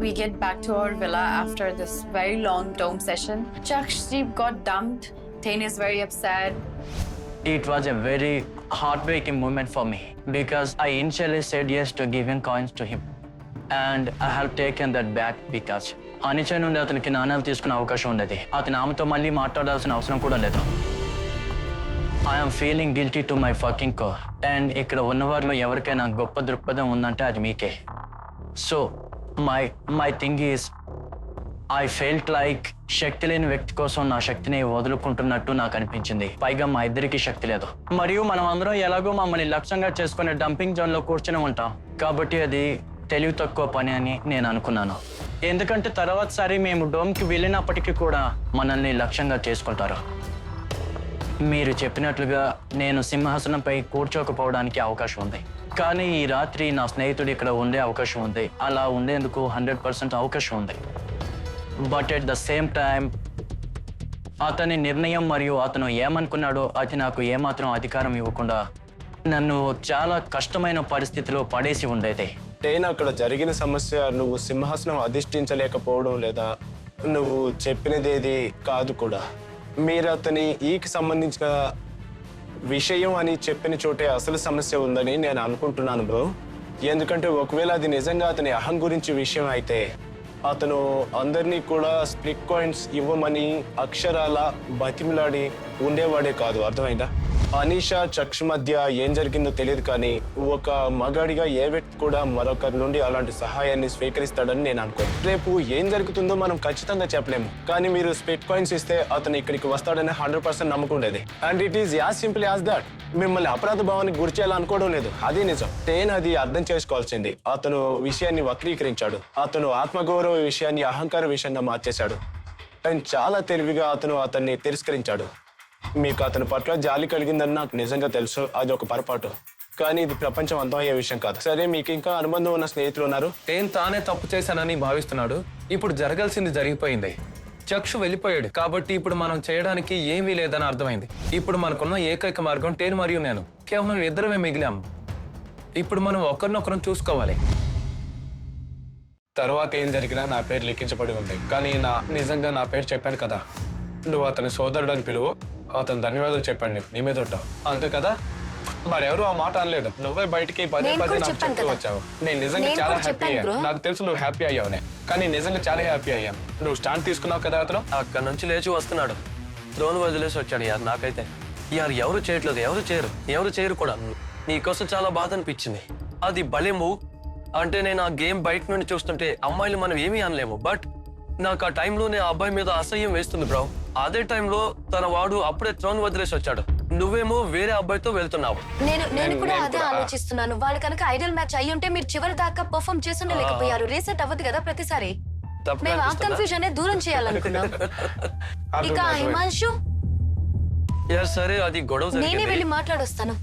we get back to our villa after this very long dome session. Chakshdeep got dumped. Thane is very upset. It was a very heartbreaking moment for me because I initially said yes to giving coins to him. And I have taken that back because అనిచే నుండి అతనికి నాణ్యాలు తీసుకునే అవకాశం ఉండేది. అతని ఆమెతో మళ్ళీ మాట్లాడాల్సిన అవసరం కూడా లేదు. I'm feeling guilty to my fucking core. And ఇక్కడ ఉన్నవారిలో ఎవరికైనా గొప్ప దృక్పథం ఉందంటే అది మీకే. So my thing is I felt like శక్తి లేని వ్యక్తి కోసం నా శక్తిని వదులుకుంటున్నట్టు నాకు అనిపించింది. పైగా మా ఇద్దరికి శక్తి లేదు. మరియు మనం అందరం ఎలాగో మమ్మల్ని లక్ష్యంగా చేసుకునే డంపింగ్ జోన్ లో కూర్చొని ఉంటాం. కాబట్టి అది తెలివి తక్కువ పని అని నేను అనుకున్నాను. ఎందుకంటే తర్వాతసారి మేము డోమ్కి వెళ్ళినప్పటికీ కూడా మనల్ని లక్ష్యంగా చేసుకుంటారు. మీరు చెప్పినట్లుగా నేను సింహాసనంపై కూర్చోకపోవడానికి అవకాశం ఉంది. కానీ ఈ రాత్రి నా స్నేహితుడు ఇక్కడ ఉండే అవకాశం ఉంది. అలా ఉండేందుకు 100% అవకాశం ఉంది. But at the same time అతని నిర్ణయం మరియు అతను ఏమనుకున్నాడో అది నాకు ఏమాత్రం అధికారం ఇవ్వకుండా నన్ను చాలా కష్టమైన పరిస్థితిలో పడేసి ఉండేది. టేన్ అక్కడ జరిగిన సమస్య నువ్వు సింహాసనం అధిష్ఠించలేకపోవడం లేదా నువ్వు చెప్పినదేది కాదు కూడా. మీరు అతని ఈకి సంబంధించిన విషయం అని చెప్పిన చోటే అసలు సమస్య ఉందని నేను అనుకుంటున్నాను బ్రో. ఎందుకంటే ఒకవేళ అది నిజంగా అతని అహం గురించి విషయం అయితే అతను అందరినీ కూడా స్ప్లిట్ కాయిన్స్ ఇవ్వమని అక్షరాల బతిమిలాడి ఉండేవాడే కాదు. అర్థమైందా? అనీషా చక్షు మధ్య ఏం జరిగిందో తెలియదు, కానీ ఒక మగాడిగా ఏ వ్యక్తి కూడా మరొకరి నుండి అలాంటి సహాయాన్ని స్వీకరిస్తాడని నేను అనుకోను. రేపు ఏం జరుగుతుందో మనం ఖచ్చితంగా చెప్పలేము, కానీ మీరు స్ప్లిట్ కాయిన్స్ ఇస్తే అతను ఇక్కడికి వస్తాడని 100% నమ్మకం ఉండేది. And it is as simple as that. మిమ్మల్ని అపరాధ భావానికి గురి చేయాలనుకోవడం లేదు, అది నిజం. టేన్ అది అర్థం చేసుకోవాల్సింది. అతను విషయాన్ని వక్రీకరించాడు. అతను ఆత్మగౌరవ విషయాన్ని అహంకార విషయంగా మార్చేశాడు. అండ్ చాలా తెలివిగా అతను అతన్ని తిరస్కరించాడు. మీకు అతని పట్ల జాలి కలిగిందని నాకు నిజంగా తెలుసు, అది ఒక పొరపాటు. కానీ ఇది ప్రపంచం అంతం అయ్యే విషయం కాదు. సరే, మీకు ఇంకా అనుబంధం ఉన్న స్నేహితులు ఉన్నారు. నేను తానే తప్పు చేశానని భావిస్తున్నాడు. ఇప్పుడు జరగాల్సింది జరిగిపోయింది. చక్షు వెళ్ళిపోయాడు కాబట్టి ఇప్పుడు మనం చేయడానికి ఏమీ లేదని అర్థమైంది. ఇప్పుడు మనకున్న ఏకైక మార్గం టేన్ మరియు నేను. కేవలం ఇద్దరమే మిగిలాము. ఇప్పుడు మనం ఒకరినొకరం చూసుకోవాలి. తర్వాత ఏం జరిగినా నా పేరు లిఖించబడి ఉంది. కానీ నిజంగా నా పేరు చెప్పాను కదా. నువ్వు అతని సోదరుడు అని పిలువు. అతను ధన్యవాదాలు చెప్పండి. నీ మీద ఉంటావు అంతే కదా. మరెవరు ఆ మాట అనలేదు. నువ్వే బయటికి పదే నాకు చెప్తూ వచ్చావు. నేను నిజంగా చాలా హ్యాపీ అయ్యాను. నాకు తెలుసు నువ్వు హ్యాపీ అయ్యావునే, కానీ నిజంగా చాలా హ్యాపీ అయ్యాను. నువ్వు స్టాండ్ తీసుకున్నావు కదా. అతను అక్కడ నుంచి లేచి వస్తున్నాడు. త్రోన్ వదిలేసి వచ్చాడు. యార్ నాకైతే ఎవరు చేయట్లేదు, ఎవరు చేయరు కూడా. నీకోసం చాలా బాధ అనిపించింది. అది భలే మూవ్. అంటే నేను ఆ గేమ్ బయట నుండి చూస్తుంటే అమ్మాయిలు మనం ఏమీ అనలేము, బట్ నాకు ఆ టైంలోనే ఆ అబ్బాయి మీద అసహ్యం వేస్తుంది బ్రో. అదే టైంలో తన వాడు అప్పుడే త్రోన్ వదిలేసి వచ్చాడు. నువ్వేమో వేరే అబ్బాయితో వెళ్తున్నావు. నేను కూడా అదే ఆలోచిస్తున్నాను. వాళ్ళు కనుక ఐడల్ మ్యాచ్ అయ్యి ఉంటే మీరు చివరి దాకా పర్ఫార్మ్ చేస్తుండే లేకపోయారు. రీసెట్ అవ్వదు కదా ప్రతిసారి. మేము ఆ కన్ఫ్యూజన్ దూరం చేయాలనుకున్నాం. ఇక హిమాంశు, సరే అది గొడవ నేనే వెళ్ళి మాట్లాడొస్తాను.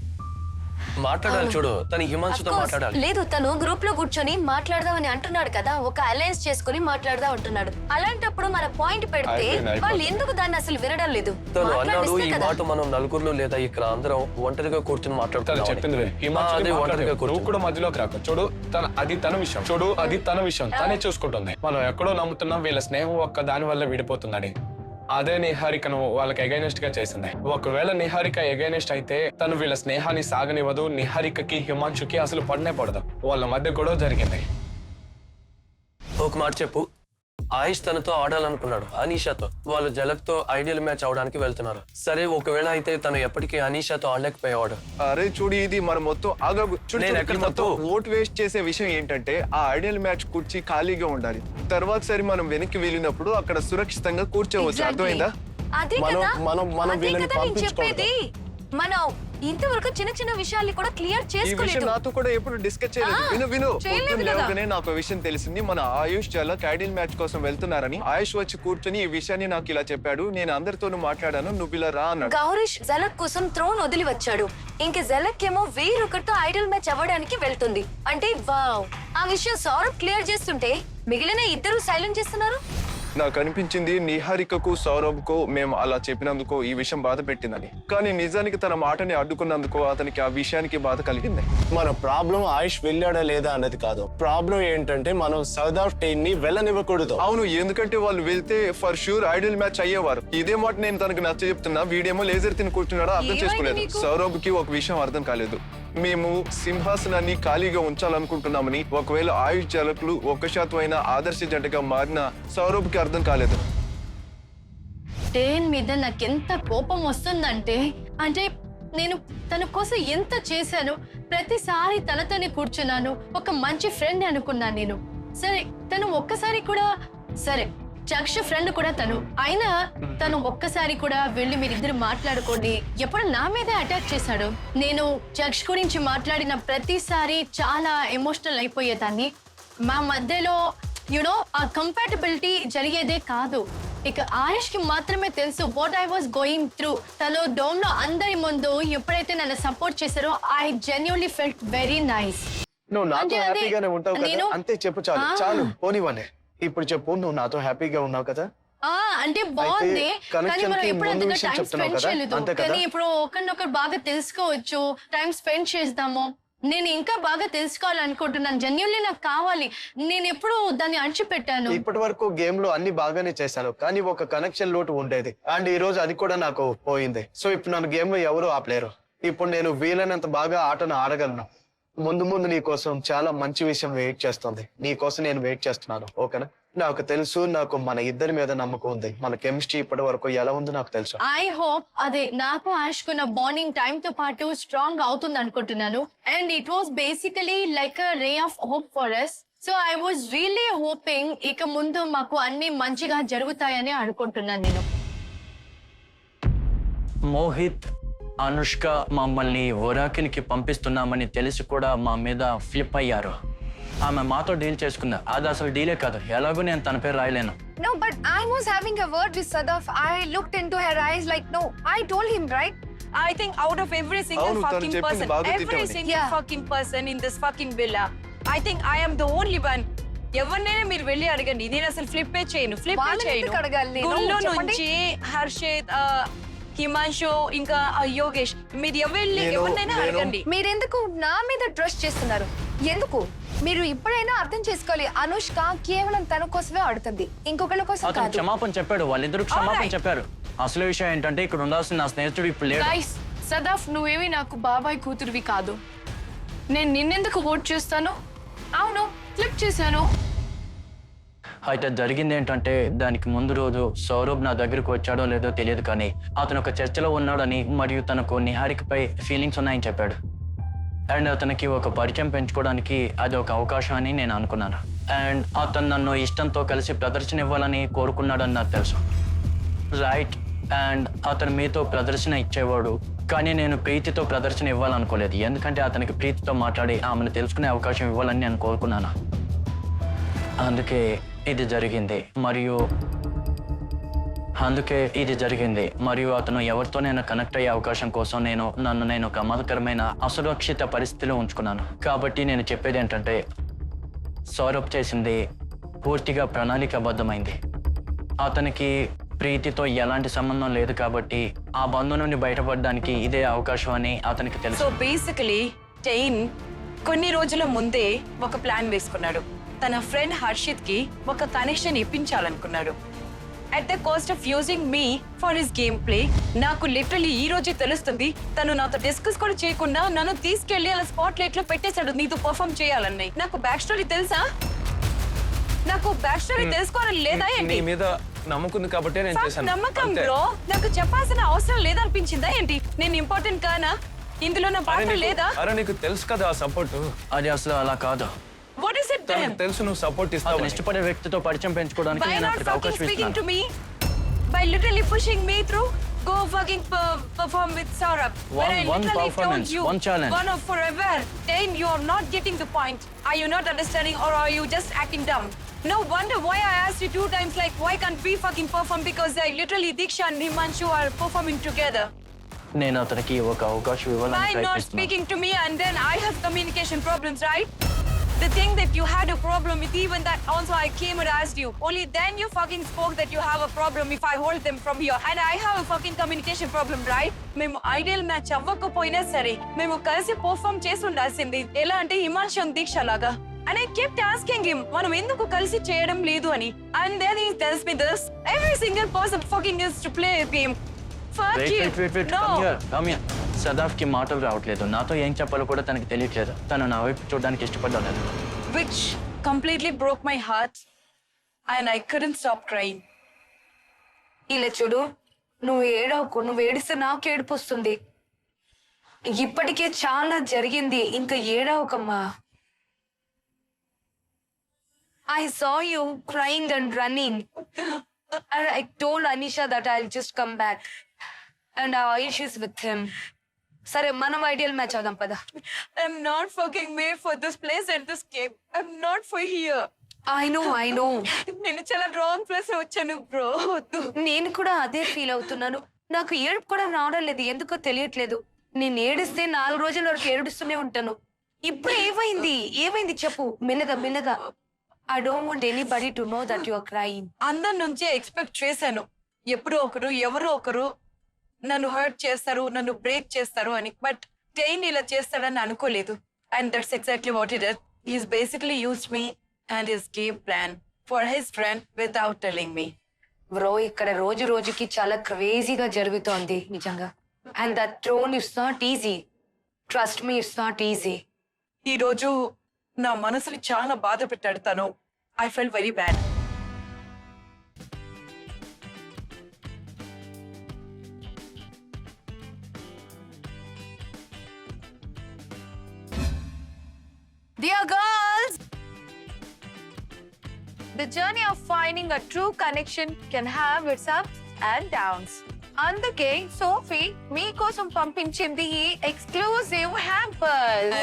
మాట్లాడాలి చూడు, తను హిమాంశుతో మాట్లాడాలి. లేదు, తను గ్రూప్ లో కూర్చొని మాట్లాడదామని అంటున్నాడు కదా. ఒక అలయన్స్ చేసుకుని మాట్లాడదాం అంటున్నాడు. అలాంటిప్పుడు మన పాయింట్ పెడితే వాళ్ళు ఎందుకు దాన్ని అసలు వినడం లేదు? తను అన్నాడు ఈ మాట మనం నలుగురులో లేదా ఇక్కడ అందరం ఒంటరిగా కూర్చొని మాట్లాడుతాను చెప్పింది. నువ్వు కూడా మధ్యలోకి రాక. చూడు, అది తన విషయం. తనే చూసుకుంటుంది. మనం ఎక్కడో నమ్ముతున్నాం వీళ్ళ స్నేహం ఒక్క దాని వల్ల విడిపోతుందని. అదే నిహారికను వాళ్ళకి ఎగైనెస్ట్ గా చేసింది. ఒకవేళ నిహారిక ఎగైనెస్ట్ అయితే తను వీళ్ళ స్నేహాన్ని సాగనివ్వదు. నిహారికకి హిమాంశుకి అసలు పడనే పడదు. వాళ్ళ మధ్య గొడవ జరిగింది. ఒక మాట చెప్పు. ఆయుష్ తనతో ఆడాలనుకున్నాడు, అనీషాతో. వాళ్ళు జలక్తో ఐడియల్ మ్యాచ్ అవడానికి వెళ్తున్నారు. సరే, ఒకవేళ అయితే తను ఎప్పటికీ అనీషాతో ఆడలేకపోయేవాడు. అరే చూడు, ఇది మన మొత్తం ఓట్ వేస్ట్ చేసే విషయం ఏంటంటే ఆ ఐడియల్ మ్యాచ్ కూర్చి ఖాళీగా ఉండాలి. తర్వాత సరి మనం వెనక్కి వెళ్ళినప్పుడు అక్కడ సురక్షితంగా కూర్చోవచ్చు. అర్థమైందా? అదే కదా నేను చెప్పేది. మనం ఇంతవరకు చిన్న చిన్న విషయాల్ని కూడా క్లియర్ చేసుకోలేదు. నాతో కూడా ఎప్పుడు డిస్కస్ చేయలేదు. విను లేవగానే నాకు విషయం తెలిసింది. మన ఆయుష్ జలక్ ఐడియల్ మ్యాచ్ కోసం వెళ్తున్నారని. ఆయుష్ వచ్చి కూర్చొని ఈ విషయాన్ని నాకు ఇలా చెప్పాడు. నేను అందరితోనూ మాట్లాడాను, నువ్వు ఇలా రా అన్నాడు. గౌరీష్ జలక్ కోసం త్రోన్ వదిలి వచ్చాడు. ఇంక జలక్ ఏమో వేరొకరితో ఐడియల్ మ్యాచ్ అవ్వడానికి వెళ్తుంది. అంటే వావ్, ఆ విషయం సౌరభ్ క్లియర్ చేస్తుంటే మిగిలిన ఇద్దరు సైలెంట్ చేస్తున్నారు. నాకు అనిపించింది నిహారికకు సౌరభ్కు మేము అలా చెప్పినందుకు ఈ విషయం బాధ పెట్టిందని. కానీ నిజానికి తన మాటని అడ్డుకున్నందుకు అతనికి ఆ విషయానికి బాధ కలిగింది. మన ప్రాబ్లం ఆయుష్ వెళ్ళాడా లేదా అన్నది కాదు. ప్రాబ్లం ఏంటంటే మనం సదాఫ్ టైన్ ని వెళ్ళనివ్వకూడదు. అవును, ఎందుకంటే వాళ్ళు వెళ్తే ఫర్ షూర్ ఐడల్ మ్యాచ్ అయ్యేవారు. ఇదే మాట నేను తనకు నచ్చ చెప్తున్నా, వీడేమో లేజర్ తిని కూర్చున్నాడో అర్థం చేసుకోలేదు. సౌరభ్కి ఒక విషయం అర్థం కాలేదు. మేము సింహాసనాన్ని ఖాళీగా ఉంచాలనుకుంటున్నామని, ఒకవేళ ఆయుష్ జలకులు 1% అయినా ఆదర్శ జంటగా మారిన సౌరభ్కి అర్థం కాలేదు. టేన్ మీద నాకెంత కోపం వస్తుందంటే, నేను తన కోసం ఎంత చేశాను. ప్రతిసారి తనతోనే కూర్చున్నాను, ఒక మంచి ఫ్రెండ్ అనుకున్నాను నేను. సరే తను ఒక్కసారి కూడా, సరే చక్ష ఫ్రెండ్ కూడా అయినా తను ఒక్కసారి కూడా వెళ్ళి మీరిద్దరు మాట్లాడుకోండి ఎప్పుడు నా మీదే అటాక్ చేశాడు. నేను చక్ష గురించి మాట్లాడిన ప్రతిసారి చాలా ఎమోషనల్ అయిపోయేదాన్ని. మా మధ్యలో యునో ఆ కంపాటబిలిటీ జరిగేదే కాదు. ఇక ఆయుష్ కి మాత్రమే తెలుసు what I was going through. తను డోమ్ లో అందరి ముందు ఎప్పుడైతే నన్ను సపోర్ట్ చేశారో I genuinely felt very nice. నువ్వు నాతో హ్యాపీగానే ఉంటావు కదా, అంతే చెప్పు. చాలు చాలు పోనివ్వనే. ఇప్పుడు చెప్పు, నువ్వు నాతో హ్యాపీగా ఉన్నావు కదా? అంటే బాగుంది, కానీ మనం ఎప్పుడు అంతగా టైం స్పెండ్ చేయలేదు. కానీ ఇప్పుడు ఒకరినొకరు బాగా తెలుసుకోవచ్చు, టైం స్పెండ్ చేద్దాము. నేను ఇంకా బాగా తెలుసుకోవాలనుకుంటున్నాను. జెన్యూన్లీ నాకు కావాలి. నేను ఎప్పుడు దాన్ని అణిచిపెట్టాను. ఇప్పటి వరకు గేమ్ లో అన్ని బాగానే చేశాను, కానీ ఒక కనెక్షన్ లోటు ఉండేది. అండ్ ఈ రోజు అది కూడా నాకు పోయింది. సో ఇప్పుడు నన్ను గేమ్ లో ఎవరు ఆపలేరు. ఇప్పుడు నేను వీలైనంత బాగా ఆటను ఆడగలను. ముందు ముందు నీ కోసం చాలా మంచి విషయం వెయిట్ చేస్తుంది. నీ కోసం నేను వెయిట్ చేస్తున్నాను, ఓకేనా? నాకు తెలుసు, నాకు మన ఇద్దరి మీద నమ్మకం ఉంది. మన కెమిస్ట్రీ ఇప్పటి వరకు ఎలా ఉందో నాకు తెలుసు. ఐ హోప్ అదే నాకు ఆయుష్కున్న బాండింగ్ టైం తో పాటు స్ట్రాంగ్ అవుతుంది అనుకుంటున్నాను. And it was basically like a ray of hope for us. So I was really hoping ఇక ముందు మాకు అన్ని మంచిగా జరుగుతాయని అనుకుంటున్నాను నేను. మోహిత్, అనుష్క మమ్మల్ని ఒరాకిల్కి పంపిస్తున్నామని తెలిసి కూడా మా మీద ఫ్లిప్ అయ్యారు. ఆమె మాతో డీల్ చేసుకుందా. అది అసలు డీలే కాదు. ఎలాగో నేను తన పేరు రాయలేను. No, but I was having a word with Sadaf. I looked into her eyes like, no, I told him, right? I think out of every single అవును, తను fucking చెప్పింది person, బాగా every తిట్టావు. single Yeah. fucking person in this fucking villa, I think I am the only one. ఎవరినైనా మీరు వెళ్ళి అడగండి, నేను అసలు ఫ్లిప్ చేయను. వాళ్ళని ఎందుకు అడగాలి నేను? గుళ్ళో చెప్పండి. నుంచి హర్షిత్, హిమాంశు, ఇంకా యోగేష్, మీరు ఎవరినైనా అడగండి. మీరెందుకు నా మీద ట్రస్ట్ చేస్తున్నారు? ఎందుకు? మీరు ఇప్పుడైనా అర్థం చేసుకోవాలి. అనుష్క కేవలం తన కోసమే ఆడుతుంది, ఇంకొకళ్ళ కోసం అతను కాదు. క్షమాపణ చెప్పాడు, వాళ్ళిద్దరు క్షమాపణ Alright. చెప్పారు. అసలు విషయం ఏంటంటే ఇక్కడ ఉండాల్సిన నా స్నేహితుడు ఇప్పుడు లేడు. గైస్, సదాఫ్ నువ్వేవి నాకు బాబాయ్ కూతురువి కాదు. నేను నిన్నెందుకు ఓట్ చేస్తాను? అవును, ఫ్లిప్ చేశాను. అయితే జరిగింది ఏంటంటే, దానికి ముందు రోజు సౌరభ్ నా దగ్గరకు వచ్చాడో లేదో తెలియదు, కానీ అతను ఒక చర్చలో ఉన్నాడని మరియు తనకు నిహారికపై ఫీలింగ్స్ ఉన్నాయని చెప్పాడు. అండ్ అతనికి ఒక పరిచయం పెంచుకోవడానికి అది ఒక అవకాశం అని నేను అనుకున్నాను. అండ్ అతను నన్ను ఇష్టంతో కలిసి ప్రదర్శన ఇవ్వాలని కోరుకున్నాడని నాకు తెలుసు, రైట్? అండ్ అతను మీతో ప్రదర్శన ఇచ్చేవాడు, కానీ నేను ప్రీతితో ప్రదర్శన ఇవ్వాలనుకోలేదు. ఎందుకంటే అతనికి ప్రీతితో మాట్లాడి ఆమెను తెలుసుకునే అవకాశం ఇవ్వాలని నేను కోరుకున్నాను. అందుకే ఇది జరిగింది. మరియు అతను ఎవరితోనైనా కనెక్ట్ అయ్యే అవకాశం కోసం నన్ను ఒక ప్రమాదకరమైన అసురక్షిత పరిస్థితిలో ఉంచుకున్నాను. కాబట్టి నేను చెప్పేది ఏంటంటే, సౌరభ్ చేసింది పూర్తిగా ప్రణాళికాబద్ధమైంది. అతనికి ప్రీతితో ఎలాంటి సంబంధం లేదు, కాబట్టి ఆ బంధం నుండి బయటపడడానికి ఇదే అవకాశం అని అతనికి తెలుసు. సో బేసికలీ టైన్ కొన్ని రోజుల ముందే ఒక ప్లాన్ వేసుకున్నాడు. తన ఫ్రెండ్ హర్షిత్ కి ఒక కనెక్షన్ ఇప్పించాలనుకున్నాడు. At the cost of using me for his game play. నాకు లిటరలీ ఈ రోజే తెలుస్తుంది, తను నాతో డిస్కస్ కూడా చేయకుండా నన్ను తీసుకెళ్లి అలా స్పాట్ లైట్ లో పెట్టేశాడు నీతో పర్ఫార్మ్ చేయాలని. నాకు బ్యాక్ స్టోరీ తెలుసా? నాకు బ్యాక్ స్టోరీ తెలుసుకోవాలని లేదా ఏంటి? నీ మీద నమ్మకుంది కాబట్టి నేను చేశాను. నమ్మకం బ్రో, నాకు చెప్పాల్సిన అవసరం లేదనిపించిందా ఏంటి? నేను ఇంపార్టెంట్ కానా? ఇందులో నా పాత్ర లేదా? అరే నీకు తెలుసు కదా ఆ సపోర్ట్. అది అసలు అలా కాదు. What is it then? తెలుసు నువ్వు సపోర్ట్ అతను ఇస్తావు. ఇష్టపడే వ్యక్తితో పరిచయం పెంచుకోవడానికి Why నేను not అతనికి fucking అవకాశం speaking to ఇస్తున్నాను. me? By literally pushing me through? Go fucking perform with Saurabh. When I One literally performance, told you, one challenge. One of forever. Then you are not getting the point. Are you not understanding, or are you just acting dumb? No wonder why I asked you 2 times like why can't we fucking perform, because literally Diksha and Himanshu are performing together. నేను అతనికి ఒక అవకాశం ఇవ్వాలని Why not ప్రయత్నిస్తున్నాను. speaking to me and then I have communication problems, right? The thing that you had a problem with, even that also I came and asked you. Only then you fucking spoke that you have a problem if I hold them from here. And I have a fucking communication problem, right? మేము ideal match అవ్వకపోయినా సరే మేము కలిసి perform చేసి ఉండాల్సింది. ఎలా అంటే హిమాంశు దీక్ష లాగా. And I kept asking him, మనం ఎందుకు కలిసి చేయడం లేదు అని. And then he tells me this. Every single person fucking is to play a game. Fuck you. Wait. No. Come here. సదాఫ్కి మాటలు రావట్లేదు. నాతో ఏం చెప్పాలో కూడా తనకి తెలియట్లేదు. తను నా వైపు చూడడానికి ఇష్టపడలేదు. Which completely broke my heart. And I couldn't stop crying. ఇలా చూడు, నువ్వు ఏడవకు. నువ్వు ఏడిస్తే నాకు ఏడుపు వస్తుంది. ఇప్పటికే చాలా జరిగింది, ఇంకా ఏడవకమ్మా. I saw you crying and running. And I told Anisha that I'll just come back. And Ayush is with him. సరే, మనం ఐడియల్ మ్యాచ్ అవుదాం పద. I'm not fucking made for this place and this game. I'm not for here. I know. నేను చాలా wrong place వచ్చాను bro. నేను కూడా అదే ఫీల్ అవుతున్నాను. నాకు ఏడుపు కూడా రావడం లేదు, ఎందుకో తెలియట్లేదు. నేను ఏడిస్తే 4 రోజుల వరకు ఏడుస్తూనే ఉంటాను. ఇప్పుడు ఏమైంది చెప్పు మిన్నగా. I don't want anybody to know that you are crying. అందరి నుంచే ఎక్స్పెక్ట్ చేశాను, ఎవరో ఒకరు నన్ను హర్ట్ చేస్తారు, నన్ను బ్రేక్ చేస్తారు అని. బట్ టైన్ ఇలా చేస్తాడని అనుకోలేదు. And that's exactly what it is. He's basically used me and his game plan for his friend without telling me. Bro, ఇక్కడ రోజుకి చాలా క్రేజీగా జరుగుతోంది నిజంగా. And that throne it's not easy. Trust me, it's not easy. ఈ రోజు నా మనసుని చాలా బాధ పెట్టాడు తను. I fell very bad. Dear girls, the journey of finding a true connection can have its ups and downs. అందుకే సోఫీ మీకోసం పంపించింది ఈ exclusive hampers.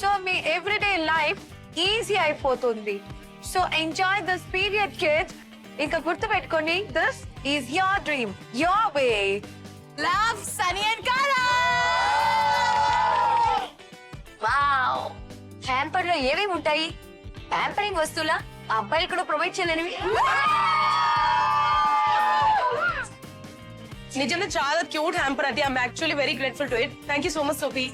So me every day life easy అయిపోతుంది. So enjoy this period kids. ఇంకా గుర్తుపెట్టుకోండి, this is your dream, your way. Love, Sunny and కారా. Wow, hamper లో ఏమేమి ఉంటాయి? హ్యాంపరింగ్ వస్తువులా? అబ్బాయిలు కూడా ప్రొవైడ్ చేయలేనివి. నిజంగా చాలా క్యూట్ హ్యాంపర్ అది. I'm actually very grateful to it. Thank you so much Sophie.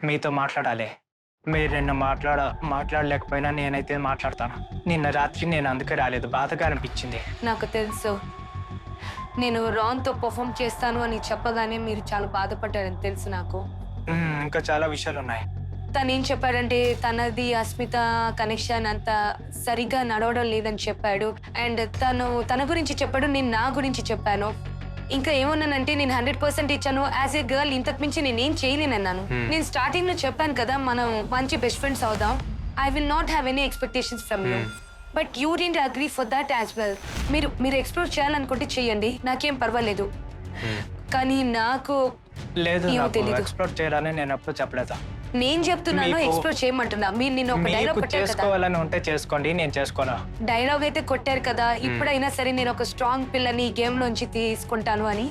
మీతో మాట్లాడాలి. మీరు నిన్న మాట్లాడలేకపోయినా నేనైతే మాట్లాడతాను. నిన్న రాత్రి నేను అందుకే రాలేదు, బాధగా అనిపించింది. నాకు తెలుసు, నేను రాన్తో పర్ఫామ్ చేస్తాను అని చెప్పగానే మీరు చాలా బాధపడ్డారని తెలుసు నాకు. ఇంకా చాలా విషయాలు ఉన్నాయి. తను ఏం చెప్పాడంటే తనది అస్మిత కనెక్షన్ అంత సరిగా నడవడం లేదని చెప్పాడు. అండ్ తన గురించి చెప్పాడు, నేను నా గురించి చెప్పాను. ఇంకా ఏమన్నానంటే నేను 100% ఇచ్చాను. యాజ్ ఏ గర్ల్ ఇంతకు మించి నేనేం చేయలేనన్నాను. నేను స్టార్టింగ్ లో చెప్పాను కదా, మనం మంచి బెస్ట్ ఫ్రెండ్స్ అవుదాం. I will not have any expectations from you. But you didn't agree for that as well. మీరు ఎక్స్ప్లోర్ చేయాలనుకుంటే చెయ్యండి, నాకేం పర్వాలేదు. కానీ నాకు లేదు, ఎక్స్ప్లోర్ చేయాలని నేను ఎప్పుడు చెప్పలేదు. నేను చెప్తున్నాను ఎక్స్ప్లోర్ చేయమంటున్నా. మీరు నేను ఒక డైలాగ్ కొట్టారు కదా, చేసుకోవాలని ఉంటే చేసుకోండి, నేను చేసుకోను. డైలాగ్ అయితే కొట్టారు కదా, ఇప్పుడైనా సరే నేను ఒక స్ట్రాంగ్ పిల్లని ఈ గేమ్ లోంచి తీసుకుంటాను అని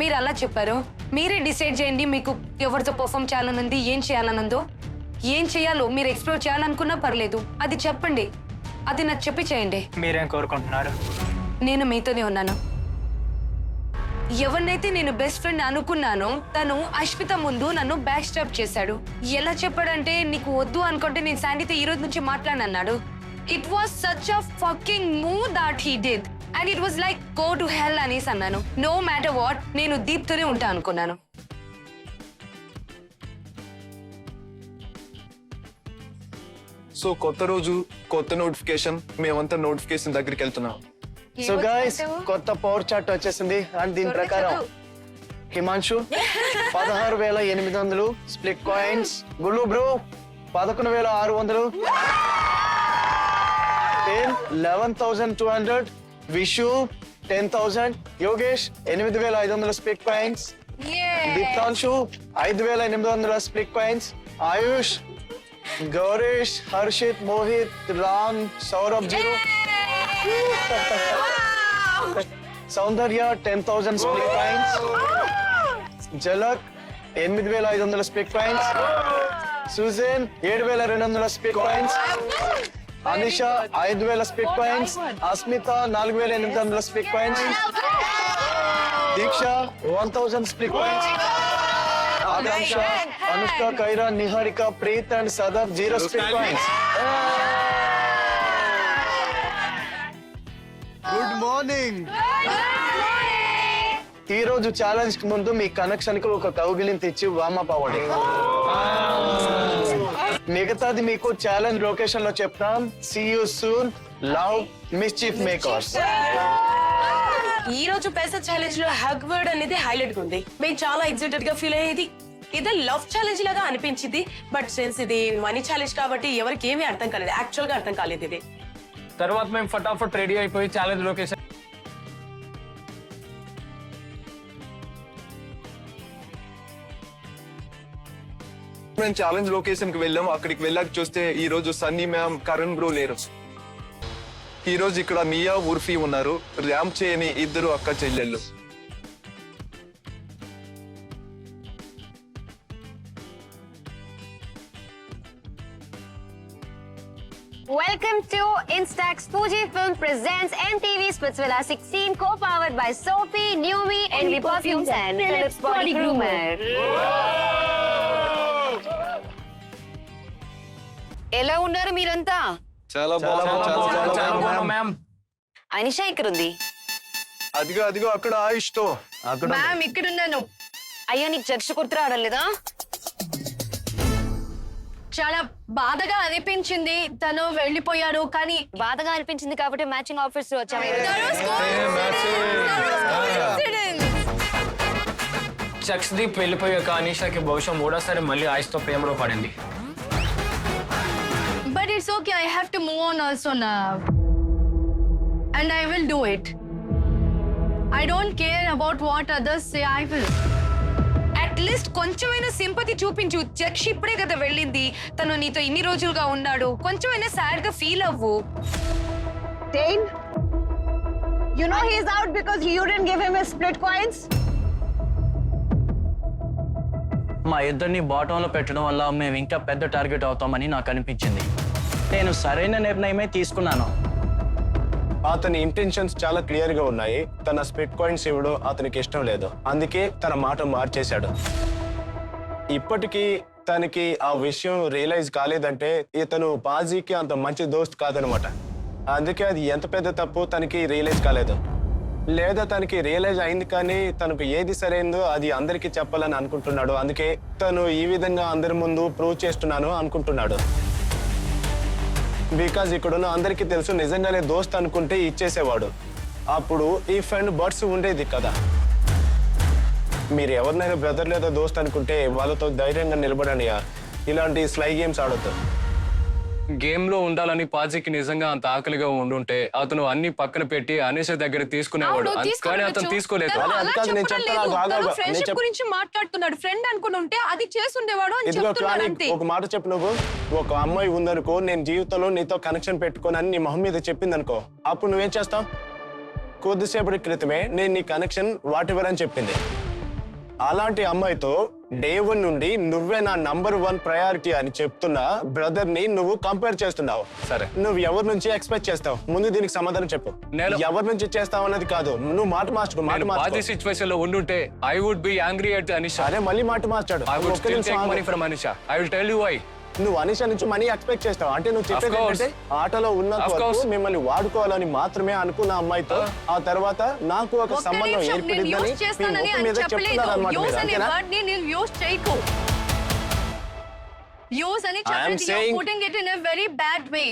మీరు అలా చెప్పారు. మీరే డిసైడ్ చేయండి మీకు ఎవరితో పర్ఫామ్ చేయాలనుంది, ఏం చేయాలనుందో. ఏం చేయాలో మీరు ఎక్స్ప్లోర్ చేయాలనుకున్నా పర్లేదు, అది చెప్పండి. అది నాకు చెప్పి చేయండి. మీరేం కోరుకుంటున్నారు? నేను మీతోనే ఉన్నాను. ఎవరినైతే నేను బెస్ట్ ఫ్రెండ్ అనుకున్నానో తను అశ్విత ముందు నన్ను బ్యాక్ స్టాప్ చేశాడు. ఎలా చెప్పాడంటే, నీకు వద్దు అనుకుంటే నేను శాండీతో ఈ రోజు నుంచి మాట్లాడనన్నాడు. It was such a fucking move that he did and it was like go to hell అనేసి అన్నాను. నో మ్యాటర్ వాట్, నేను దీప్తోనే ఉంటా అనుకున్నాను. సో కొత్త రోజు, కొత్త నోటిఫికేషన్, మేమంతా నోటిఫికేషన్ దగ్గరికి వెళ్తున్నాం. సో గైస్, కొత్త పవర్ చార్ట్ వచ్చేసింది. అండ్ దీని ప్రకారం Himanshu 16,800 split coins. Gullu bro 11,600. 11,200. Vishu 10,000. Yogesh 8,500 split coins. Diptanshu 5,800 split coins. Ayush, Gaurish, Harshit, Mohit, Ram, Saurabh 0. Soundarya 10,000 split coins. Jalak 8,500 split coins. Sujan 7,200 split coins. Anisha 5,000 split coins. Asmita 4,800 split coins. Deeksha 1,000 split coins. Akanksha, Anushka, Kaira, Niharika, Preet and Sadaf 0 split coins. Good morning. ఈ రోజు challenge కి ముందు మీ కనెక్షన్ కి ఒక కౌగిలింత ఇచ్చి వామప్ అవ్వండి. మిగతాది మీకు ఛాలెంజ్ లొకేషన్ లో చెప్తాం. See you soon. Love mischief makers. ఈ రోజు పెసా ఛాలెంజ్ లో హగ్ వర్డ్ అనేది హైలైట్ ఉంది. మేము చాలా ఎక్సైటెడ్ గా ఫీల్ అయ్యేది. ఇదే లవ్ ఛాలెంజ్ లాగా అనిపించింది. బట్ సిన్స్ ఇది మనీ ఛాలెంజ్ కాబట్టి ఎవరికి ఏమీ అర్థం కాలేదు. యాక్చువల్ గా అర్థం కాలేదు ఇది. తర్వాత మేము ఫటాఫట్ రెడీ అయిపోయి ఛాలెంజ్ లొకేషన్ మేము ఛాలెంజ్ లొకేషన్ కి వెళ్ళాం. అక్కడికి వెళ్ళాక చూస్తే ఈ రోజు సన్నీ మ్యామ్, కరణ్ బ్రో లేరు. ఈ రోజు ఇక్కడ నియా, ఉర్ఫీ ఉన్నారు. ర్యామ్ చేయని 2 అక్క చెల్లెళ్ళు. Welcome to Instax Fujifilm presents MTV Splitsvilla 16 co-powered by Sophie, Numi, NV Perfumes and Philips Body Groomer. ఎలా ఉన్నారు మీరంతా? చాలా బాగుంది మ్యామ్. అనిష ఇక్కడ ఉంది. అదిగో అక్కడ ఆయుష్తో. మ్యామ్ ఇక్కడున్నాను. అయ్యో నీకు జక్ష గుర్తు రావడం లేదా? చాలా బాధగా అనిపించింది తను వెళ్ళిపోయారు. కానీ బాధగా అనిపించింది కాబట్టి మ్యాచింగ్ ఆఫర్స్ వచ్చాము. చక్స్దీప్ వెళ్ళిపోయాక అనిషాకి బహుశా 3వ మళ్ళీ ఆయుష్తో ప్రేమలో పడింది. but it's okay. I have to move on also now. And I will do it. I don't care about what others say. I will. At least కొంచెమైనా సింపతి చూపించు. జక్షి ఇప్పుడే కదా వెళ్ళింది. తను నీతో ఇన్ని రోజులుగా ఉన్నాడు. కొంచెమైనా సాడ్ గా ఫీల్ అవ్వు. Dane, you know he's out because you didn't give him his split coins. మా ఇద్దరిని బాటంలో పెట్టడం వల్ల మేము ఇంకా పెద్ద టార్గెట్ అవుతామని నాకు అనిపించింది. నేను సరైన నిర్ణయమే తీసుకున్నాను. అతని ఇంటెన్షన్స్ చాలా క్లియర్ గా ఉన్నాయి. తన స్ప్లిట్ కాయిన్స్ ఇవ్వడం అతనికి ఇష్టం లేదు. అందుకే తన మాట మార్చేశాడు. ఇప్పటికీ తనకి ఆ విషయం రియలైజ్ కాలేదంటే ఇతను బాజీకి అంత మంచి దోస్త్ కాదనమాట. అందుకే అది ఎంత పెద్ద తప్పు తనకి రియలైజ్ కాలేదు. లేదా తనకి రియలైజ్ అయింది కానీ తనకు ఏది సరైందో అది అందరికీ చెప్పాలని అనుకుంటున్నాడు. అందుకే తను ఈ విధంగా అందరి ముందు ప్రూవ్ చేస్తున్నాను అనుకుంటున్నాడు. బికాజ్ ఇక్కడున్న అందరికీ తెలుసు నిజంగానే దోస్త్ అనుకుంటే ఇచ్చేసేవాడు. అప్పుడు ఈ ఫ్రెండ్ బర్డ్స్ ఉండేది కదా. మీరు ఎవరినైనా బ్రదర్ లేదా దోస్త్ అనుకుంటే వాళ్ళతో ధైర్యంగా నిలబడని. ఇలాంటి స్లై గేమ్స్ ఆడొద్దు. గేమ్ లో ఉండాలని పాజీకి నిజంగా అంత ఆకలిగా ఉండుంటే అతను అన్ని పక్కన పెట్టి అనిష దగ్గర తీసుకునేవాడు. కానీ అతను తీసుకోలేదు. అది కాదు నేను చెప్తాను. ఫ్రెండ్షిప్ గురించి మాట్లాడుతున్నాడు. ఫ్రెండ్ అనుకుని ఉంటే అది చేసుండేవాడు అని ఇదిగో చెప్తున్నాడు అంతే. ఒక మాట చెప్పు. నువ్వు ఒక అమ్మాయి ఉందనుకో, నేను జీవితంలో నీతో కనెక్షన్ పెట్టుకోనని నీ మొహం మీద చెప్పింది అనుకో, అప్పుడు నువ్వేం చేస్తావు? కొద్దిసేపటి క్రితమే నేను నీ కనెక్షన్ వాటివరని చెప్పింది. అలాంటి అమ్మాయితో డే 1 నుండి నువ్వే నా నంబర్ 1 ప్రయారిటీ అని చెప్తున్నా బ్రదర్ ని నువ్వు కంపేర్ చేస్తున్నావు. సరే, నువ్వు ఎవరి నుంచి ఎక్స్పెక్ట్ చేస్తావు? ముందు దీనికి సమాధానం చెప్పు. ఎవరి నుంచి చేస్తావు అన్నది కాదు. నువ్వు మాట మార్చుకో. సిచువేషన్ లో ఉండుంటే I would be angry at Anisha. సరే మళ్ళీ మాట మార్చాడు. I would still take money from Anisha. I will tell you why. నువ్వు అనిష నుంచి మనీ ఎక్స్పెక్ట్ చేస్తావు అంటే నువ్వు చెప్పేది ఏంటంటే ఆటలో ఉన్నంత వరకు మిమ్మల్ని వాడుకోవాలని మాత్రమే అనుకున్న అమ్మాయితో ఆ తర్వాత నాకు ఒక సంబంధం ఏర్పడిందని మీ ముఖం మీద చెప్తున్నారు అన్నమాట. I am saying putting it in a very bad way.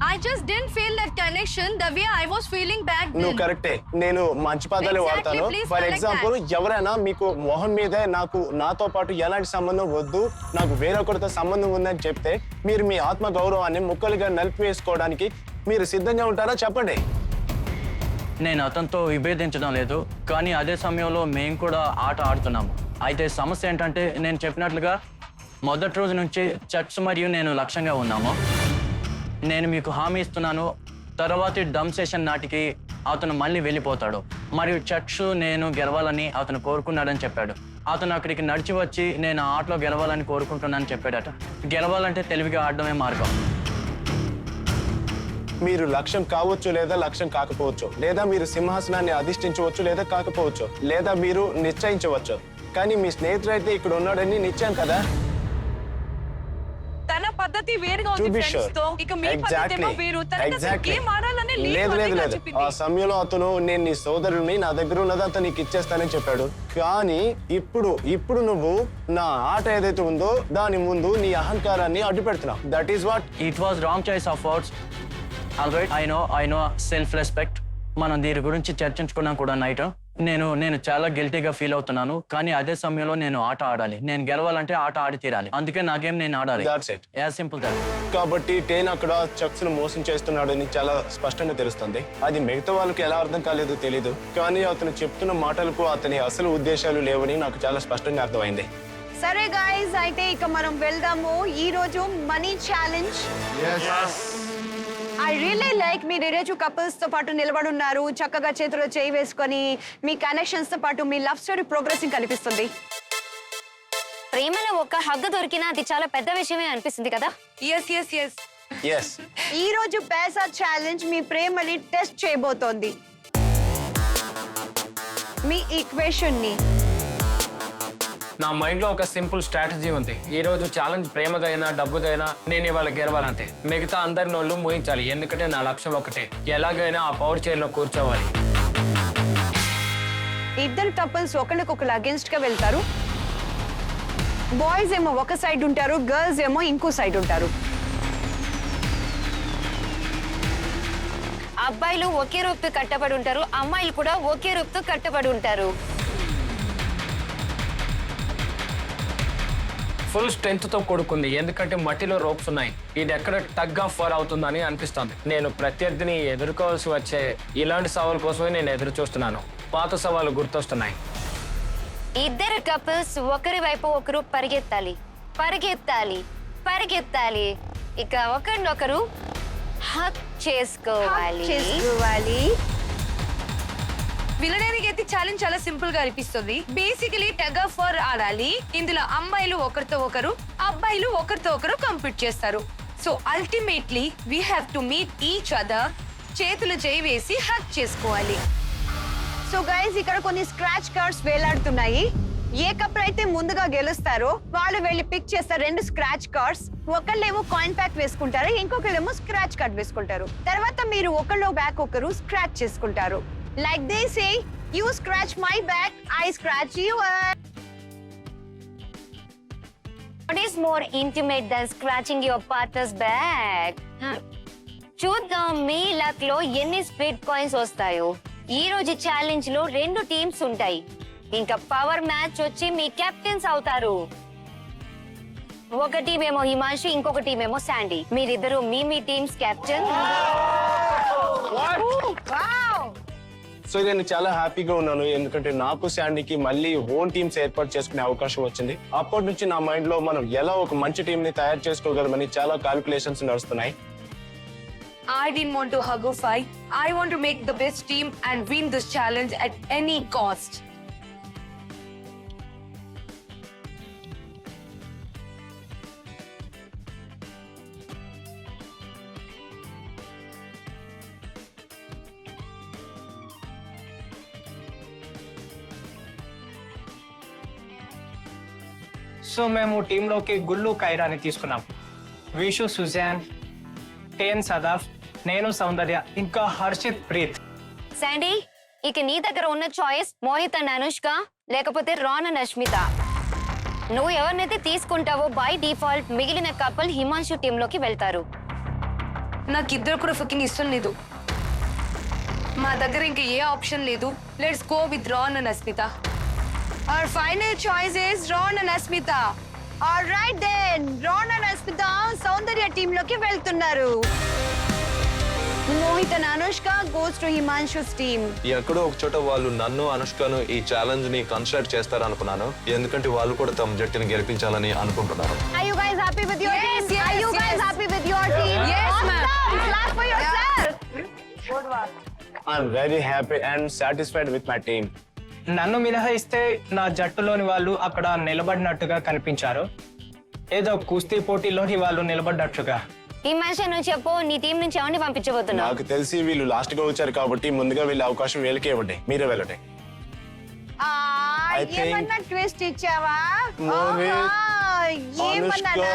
I just didn't feel that connection the way I was feeling back then. నువ్వు కరెక్టే. నేను మంచి పదాలే వాడతాను. ఫర్ ఎగ్జాంపుల్ ఎవరైనా మీకు మొహం మీదే నాతో పాటు ఎలాంటి సంబంధం వద్దు, నాకు వేరొకరితో సంబంధం ఉందని చెప్తే మీరు మీ ఆత్మ గౌరవాన్ని ముక్కలుగా నలిపివేసుకోవడానికి మీరు సిద్ధంగా ఉంటారా? చెప్పండి. నేను అతనితో విభేదించడం లేదు, కానీ అదే సమయంలో మేము కూడా ఆట ఆడుతున్నాము. అయితే సమస్య ఏంటంటే నేను చెప్పినట్లుగా మొదటి రోజు నుంచి చర్చ్ మరియు నేను లక్ష్యంగా ఉన్నాము. నేను మీకు హామీ ఇస్తున్నాను, తర్వాతి డమ్ సెషన్ నాటికి అతను మళ్ళీ వెళ్ళిపోతాడు. మరియు చర్చ్ నేను గెలవాలని అతను కోరుకున్నాడని చెప్పాడు. అతను అక్కడికి నడిచి వచ్చి నేను ఆ ఆటలో గెలవాలని కోరుకుంటున్నానని చెప్పాడట. గెలవాలంటే తెలివిగా ఆడడమే మార్గం. మీరు లక్ష్యం కావచ్చు లేదా లక్ష్యం కాకపోవచ్చు, లేదా మీరు సింహాసనాన్ని అధిష్ఠించవచ్చు లేదా కాకపోవచ్చు, లేదా మీరు నిశ్చయించవచ్చు. కానీ మీ స్నేహితుడు అయితే ఇక్కడ ఉన్నాడని నిశ్చయం కదా. తన పద్ధతి వేరుగా To ఉంది be ఫ్రెండ్స్ sure. తో. ఇక మీ పద్ధతి ఏమో వేరు. తనకి అసలు గేమ్ ఆడాలనే లేదు లేదు లేదు. ఆ సమయంలో అతను నేను నీ సోదరుని నా దగ్గర ఉన్నది అతను నీకు ఇచ్చేస్తానని చెప్పాడు. కానీ ఇప్పుడు నువ్వు నా ఆట ఏదైతే ఉందో దాని ముందు నీ అహంకారాన్ని అడ్డు పెడుతున్నావు. That is what it was wrong choice of words. Alright, I know self respect. మనం దీని గురించి చర్చించుకున్నాం కూడా నైట్. నేను చాలా గిల్టీగా ఫీల్ అవుతున్నాను. కానీ అదే సమయంలో నేను ఆట ఆడాలి. నేను గెలవాలంటే ఆట ఆడి తీరాలి. అందుకే నా గేమ్ నేను ఆడాలి. That's it. As simple that. కాబట్టి టేన్ అక్కడ చక్స్ ను మోసం చేస్తున్నాడని చాలా స్పష్టంగా తెలుస్తుంది. అది మిగతా వాళ్ళకి ఎలా అర్థం కాలేదో తెలీదు. కానీ అతను చెప్తున్న మాటలకు అతని అసలు ఉద్దేశాలు లేవని నాకు చాలా స్పష్టంగా అర్థమైంది. సరే గైస్, అయితే ఇక మనం వెళ్దాము. ఈ రోజు money challenge. I really like మీరు ఈరోజు కపుల్స్ తో పాటు నిలబడి ఉన్నారు. చక్కగా చేతిలో చేయి వేసుకొని మీ కనెక్షన్స్ తో పాటు మీ లవ్ స్టోరీ ప్రోగ్రెసింగ్ కనిపిస్తుంది. ప్రేమలో ఒక హగ్గు దొరికినా అది చాలా పెద్ద విషయమే అనిపిస్తుంది కదా. Yes. ఈ రోజు పేసా ఛాలెంజ్ మీ ప్రేమని టెస్ట్ చేయబోతోంది. మీ ఈక్వేషన్ ని. నా మైండ్ లో ఒక సింపుల్ స్ట్రాటజీ ఉంది. ఈ రోజు ఛాలెంజ్ ప్రేమదైనా డబ్బుదైనా నేను ఇవాళ గెలవాలంతే. మిగతా అందరి నోళ్ళు మూయించాలి. ఎందుకంటే నా లక్ష్యం ఒకటే, ఎలాగైనా ఆ పవర్ చైర్ లో కూర్చోవాలి. ఇద్దరు కపుల్స్ ఒకరికొకరు అగేన్స్ట్ గా వెళ్తారు. బాయ్స్ ఏమో ఒక సైడ్ ఉంటారు, గర్ల్స్ ఏమో ఇంకో సైడ్ ఉంటారు. అబ్బాయిలు ఒకే రూపుతో కట్టబడి ఉంటారు, అమ్మాయిలు కూడా ఒకే రూపుతో కట్టబడి ఉంటారు. ఫుల్ స్ట్రెంత్ తో కూడుకుంది. ఎందుకంటే మట్టిలో రోప్స్ ఉన్నాయి. ఇది ఎక్కడ టగ్ ఆఫ్ వార్ అవుతుందని అనిపిస్తుంది. నేను ప్రత్యర్థిని ఎదుర్కోవాల్సి వచ్చే ఇలాంటి సవాల్ కోసమే నేను ఎదురు చూస్తున్నాను. పాత సవాలు గుర్తొస్తున్నాయి. ఇద్దరు కపుల్స్ ఒకరి వైపు ఒకరు పరిగెత్తాలి, పరిగెత్తాలి, పరిగెత్తాలి. ఇక ఒకరినొకరు హక్ చేసుకోవాలి. వినడానికి అయితే ఛాలెంజ్ చాలా సింపుల్ గా అనిపిస్తుంది. బేసికలీ టగ్ ఆఫ్ వార్ ఆడాలి. ఇందులో అమ్మాయిలు ఒకరితో ఒకరు, అబ్బాయిలు ఒకరితో ఒకరు కంపీట్ చేస్తారు. So ultimately we have to meet each other. చేతులు చేయి వేసి హక్ చేసుకోవాలి. సో గైస్, ఇక్కడ కొన్ని స్క్రాచ్ కార్డ్స్ వేలాడుతున్నాయి. ఏ కపుల్ అయితే ముందుగా గెలుస్తారో వాళ్ళు వెళ్ళి పిక్ చేస్తారు 2 స్క్రాచ్ కార్డ్స్. ఒకళ్ళేమో కాయిన్ ప్యాక్ వేసుకుంటారు, ఇంకొకళ్ళేమో స్క్రాచ్ కార్డ్ వేసుకుంటారు. తర్వాత మీరు ఒకళ్ళ బ్యాక్ ఒకరు స్క్రాచ్ చేసుకుంటారు. Like they say, you scratch my back, I scratch yours. What is more intimate than scratching your partner's back? చూద్దాం మీ లక్ లో ఎన్ని స్పీడ్ కాయిన్స్ వస్తాయో. ఈ రోజు ఛాలెంజ్ లో 2 టీమ్స్ ఉంటాయి. ఇంకా పవర్ మ్యాచ్ వచ్చి మీ కెప్టెన్స్ అవుతారు. ఒక టీం ఏమో హిమాంశు, ఇంకొక టీం ఏమో శాండీ. మీరిద్దరు మీ టీమ్స్ కెప్టెన్. సో నేను చాలా హ్యాపీగా ఉన్నాను. ఎందుకంటే నాకు శాండీకి మళ్ళీ ఓన్ టీమ్స్ ఏర్పాటు చేసుకునే అవకాశం వచ్చింది. అప్పటి నుంచి నా మైండ్ లో మనం ఎలా ఒక మంచి టీం ని తయారు చేసుకోగలమని చాలా క్యాల్కులేషన్స్ నడుస్తున్నాయి. I didn't want to hug or fight. I want to make the best team and win this challenge at any cost. So మేము టీంలోకి గుల్లు కైరాని తీసుకున్నాం. విషు సుజాన్, టేన్ సదాఫ్, నేను సౌందర్య, ఇంకా హర్షిత్ ప్రీత్. శాండీ, ఇక నీ దగ్గర ఉన్న చాయిస్ మోహిత్ అండ్ అనుష్క, లేకపోతే రాన్ అండ్ అష్మిత. నువ్వు ఎవరినైతే తీసుకుంటావో బై డిఫాల్ట్ మిగిలిన కపుల్ హిమాంశు టీమ్ లోకి వెళ్తారు. నాకు ఇద్దరు కూడా ఫుకింగ్ ఇష్టం లేదు. మా దగ్గర ఇంకా ఏ ఆప్షన్ లేదు. Let's go with Ron and Asmita. Our final choice is Ron and Asmita. All right then, Ron and Asmita Soundarya team లోకి వెళ్తున్నారు. Mohit and Anushka goes to Himanshu's team. ఎక్కడో ఒక చోట వాళ్ళు నన్ను అనుష్కను ఈ ఛాలెంజ్ ని కన్సిడర్ చేస్తారనుకున్నాను. ఎందుకంటే వాళ్ళు కూడా తమ జట్టుని గెలిపించాలని అనుకుంటున్నారు. Are you guys happy with your team? Are you guys happy with your team? Yes, ma'am. Awesome. Clap for yourself. Good work. I'm very happy and satisfied with my team. నన్ను మినహాయిస్తే నా జట్టులోని వాళ్ళు అక్కడ నిలబడినట్టుగా కనిపించారు. ఏదో కుస్తీ పోటీలోని వాళ్ళు నిలబడ్డట్టుగా. ఈ మనిషి నువ్వు చెప్పు, నీ టీం నుంచి ఎవరిని పంపించబోతున్నావు? నాకు తెలిసి వీళ్ళు లాస్ట్ గా వచ్చారు కాబట్టి ముందుగా వీళ్ళ అవకాశం వీళ్ళకే ఇవ్వండి, మీరే వెళ్ళండి. I think ఏమన్నా ట్విస్ట్ ఇచ్చావా? మోహిత్, ఏమన్నానా?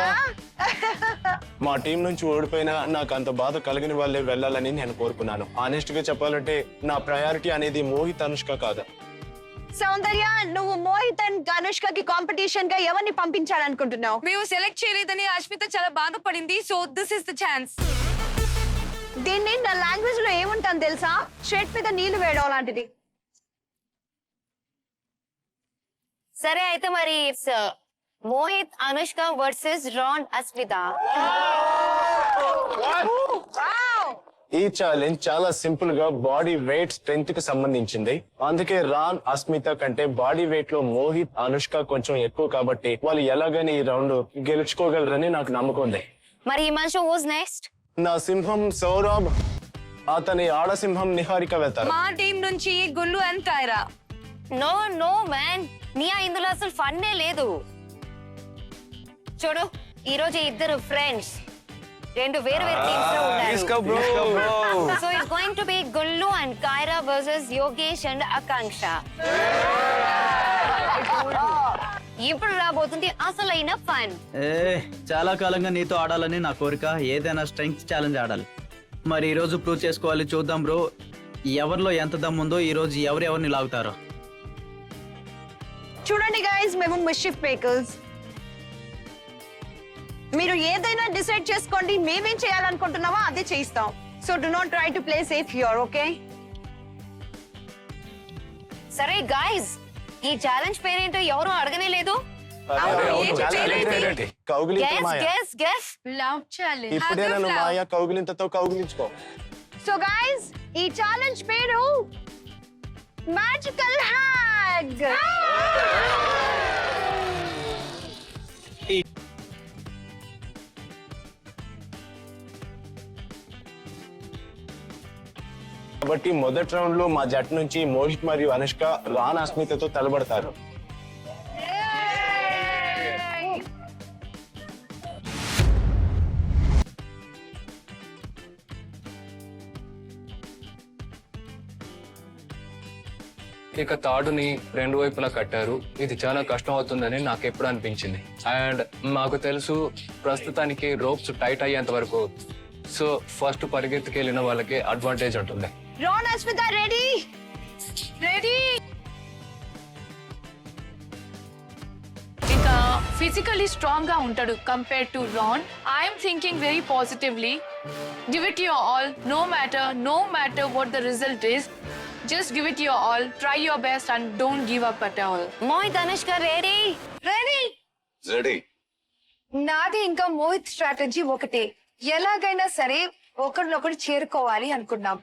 మా టీం నుంచి ఓడిపోయినా నాకు అంత బాధ కలిగిన వాళ్ళే వెళ్ళాలని నేను కోరుకున్నాను. ఆనెస్ట్ గా చెప్పాలంటే నా ప్రయారిటీ అనేది మోహిత్, అనుష్క కాదు. సౌందర్య, నువ్వు మోహిత్ అండ్ అనుష్కకి కాంపిటీషన్ గా ఎవరిని పంపించాలనుకుంటున్నావు? మేము సెలెక్ట్ చేయలేదని అశ్మిత చాలా బాధపడింది. So this is the chance. దీన్ని నా లాంగ్వేజ్ లో ఏముంటాను తెలుసా? షర్ట్ మీద నీళ్లు వేయడం లాంటిది. సరే అయితే మరి ఇట్స్ మోహిత్ అనుష్క వర్సెస్ రాన్ అస్మిత. ఈ ఛాలెంజ్ చాలా సింపుల్ గా బాడీ వెయిట్ స్ట్రెంత్ కి సంబంధించింది. అందుకే రాన్ అస్మిత కంటే బాడీ వెయిట్ లో మోహిత్ అనుష్క కొంచెం ఎక్కువ కాబట్టి వాళ్ళు ఎలాగని ఈ రౌండ్ గెలుచుకోగలరని నాకు నమ్మకం ఉంది. మరి ఈ మనిషి హూస్ నెక్స్ట్? నా సింహం సౌరభ్, అతని ఆడసింహం నిహారిక వెళ్తారు. మా టీం నుంచి Gullu and Kaira. No no man, నియా ఇందులో అసలు ఫన్నే లేదు. చూడు, ఈ రోజు ఇద్దరు ఫ్రెండ్స్ రెండు వేరు వేరు టీమ్స్ లో ఉన్నారు. So it's going to be Gullu and Kaira versus Yogesh and Akanksha. ఇప్పుడు రాబోతుంది అసలైన ఫన్. చాలా కాలంగా నీతో ఆడాలని నా కోరిక. ఏదైనా స్ట్రెంగ్త్ ఛాలెంజ్ ఆడాలి. మరి ఈ రోజు ప్రూవ్ చేసుకోవాలి. చూద్దాం బ్రో, ఎవరిలో ఎంత దమ్ముందో ఈ రోజు ఎవరెవరిని లాగుతారో. చూడండి గైస్, మేము మిస్chief మేకర్స్. మీరు ఏదైనా డిసైడ్ చేసుకోండి, మేమేం చేయాలనుకుంటున్నామో అదే చేయిస్తాం. So do not try to play safe here, okay? సరే గైస్, ఈ ఛాలెంజ్ పేరేంటో ఎవరు అడగనే లేదు. Guess guess. Love challenge. ఇప్పుడే నన్ను మాయా కౌగిలింతతో కౌగిలించుకో. సో గైస్, ఈ ఛాలెంజ్ పేరు మ్యాజికల్ హ్యాగ్. కాబట్టి మొదటి రౌండ్ లో మా జట్టు నుంచి మోహిత్ మరియు అనుష్క రాన్ అస్మితతో తలబడతారు. ఇక తాడుని రెండు వైపులా కట్టారు. ఇది చాలా కష్టం అవుతుందని నాకు ఎప్పుడు అనిపించింది. అండ్ మాకు తెలుసు ప్రస్తుతానికి రోప్స్ టైట్ అయ్యేంత వరకు. సో ఫస్ట్ పరిగెత్తుకెళ్ళిన వాళ్ళకి అడ్వాంటేజ్ ఉంటుంది. Ron Asmita ready? రెడీ. ఇంకా ఫిజికల్లీ స్ట్రాంగ్ గా ఉంటాడు compare to Ron. I'm thinking very positively. Give it your all, no matter what the result is. Just give it your all, try your best and don't give up at all. Mohit Anushka ready? Ready. నాది ఇంకా Mohit strategy ఒకటే. ఎలాగైనా సరే ఒకరినొకరు చేరుకోవాలి అనుకున్నాం.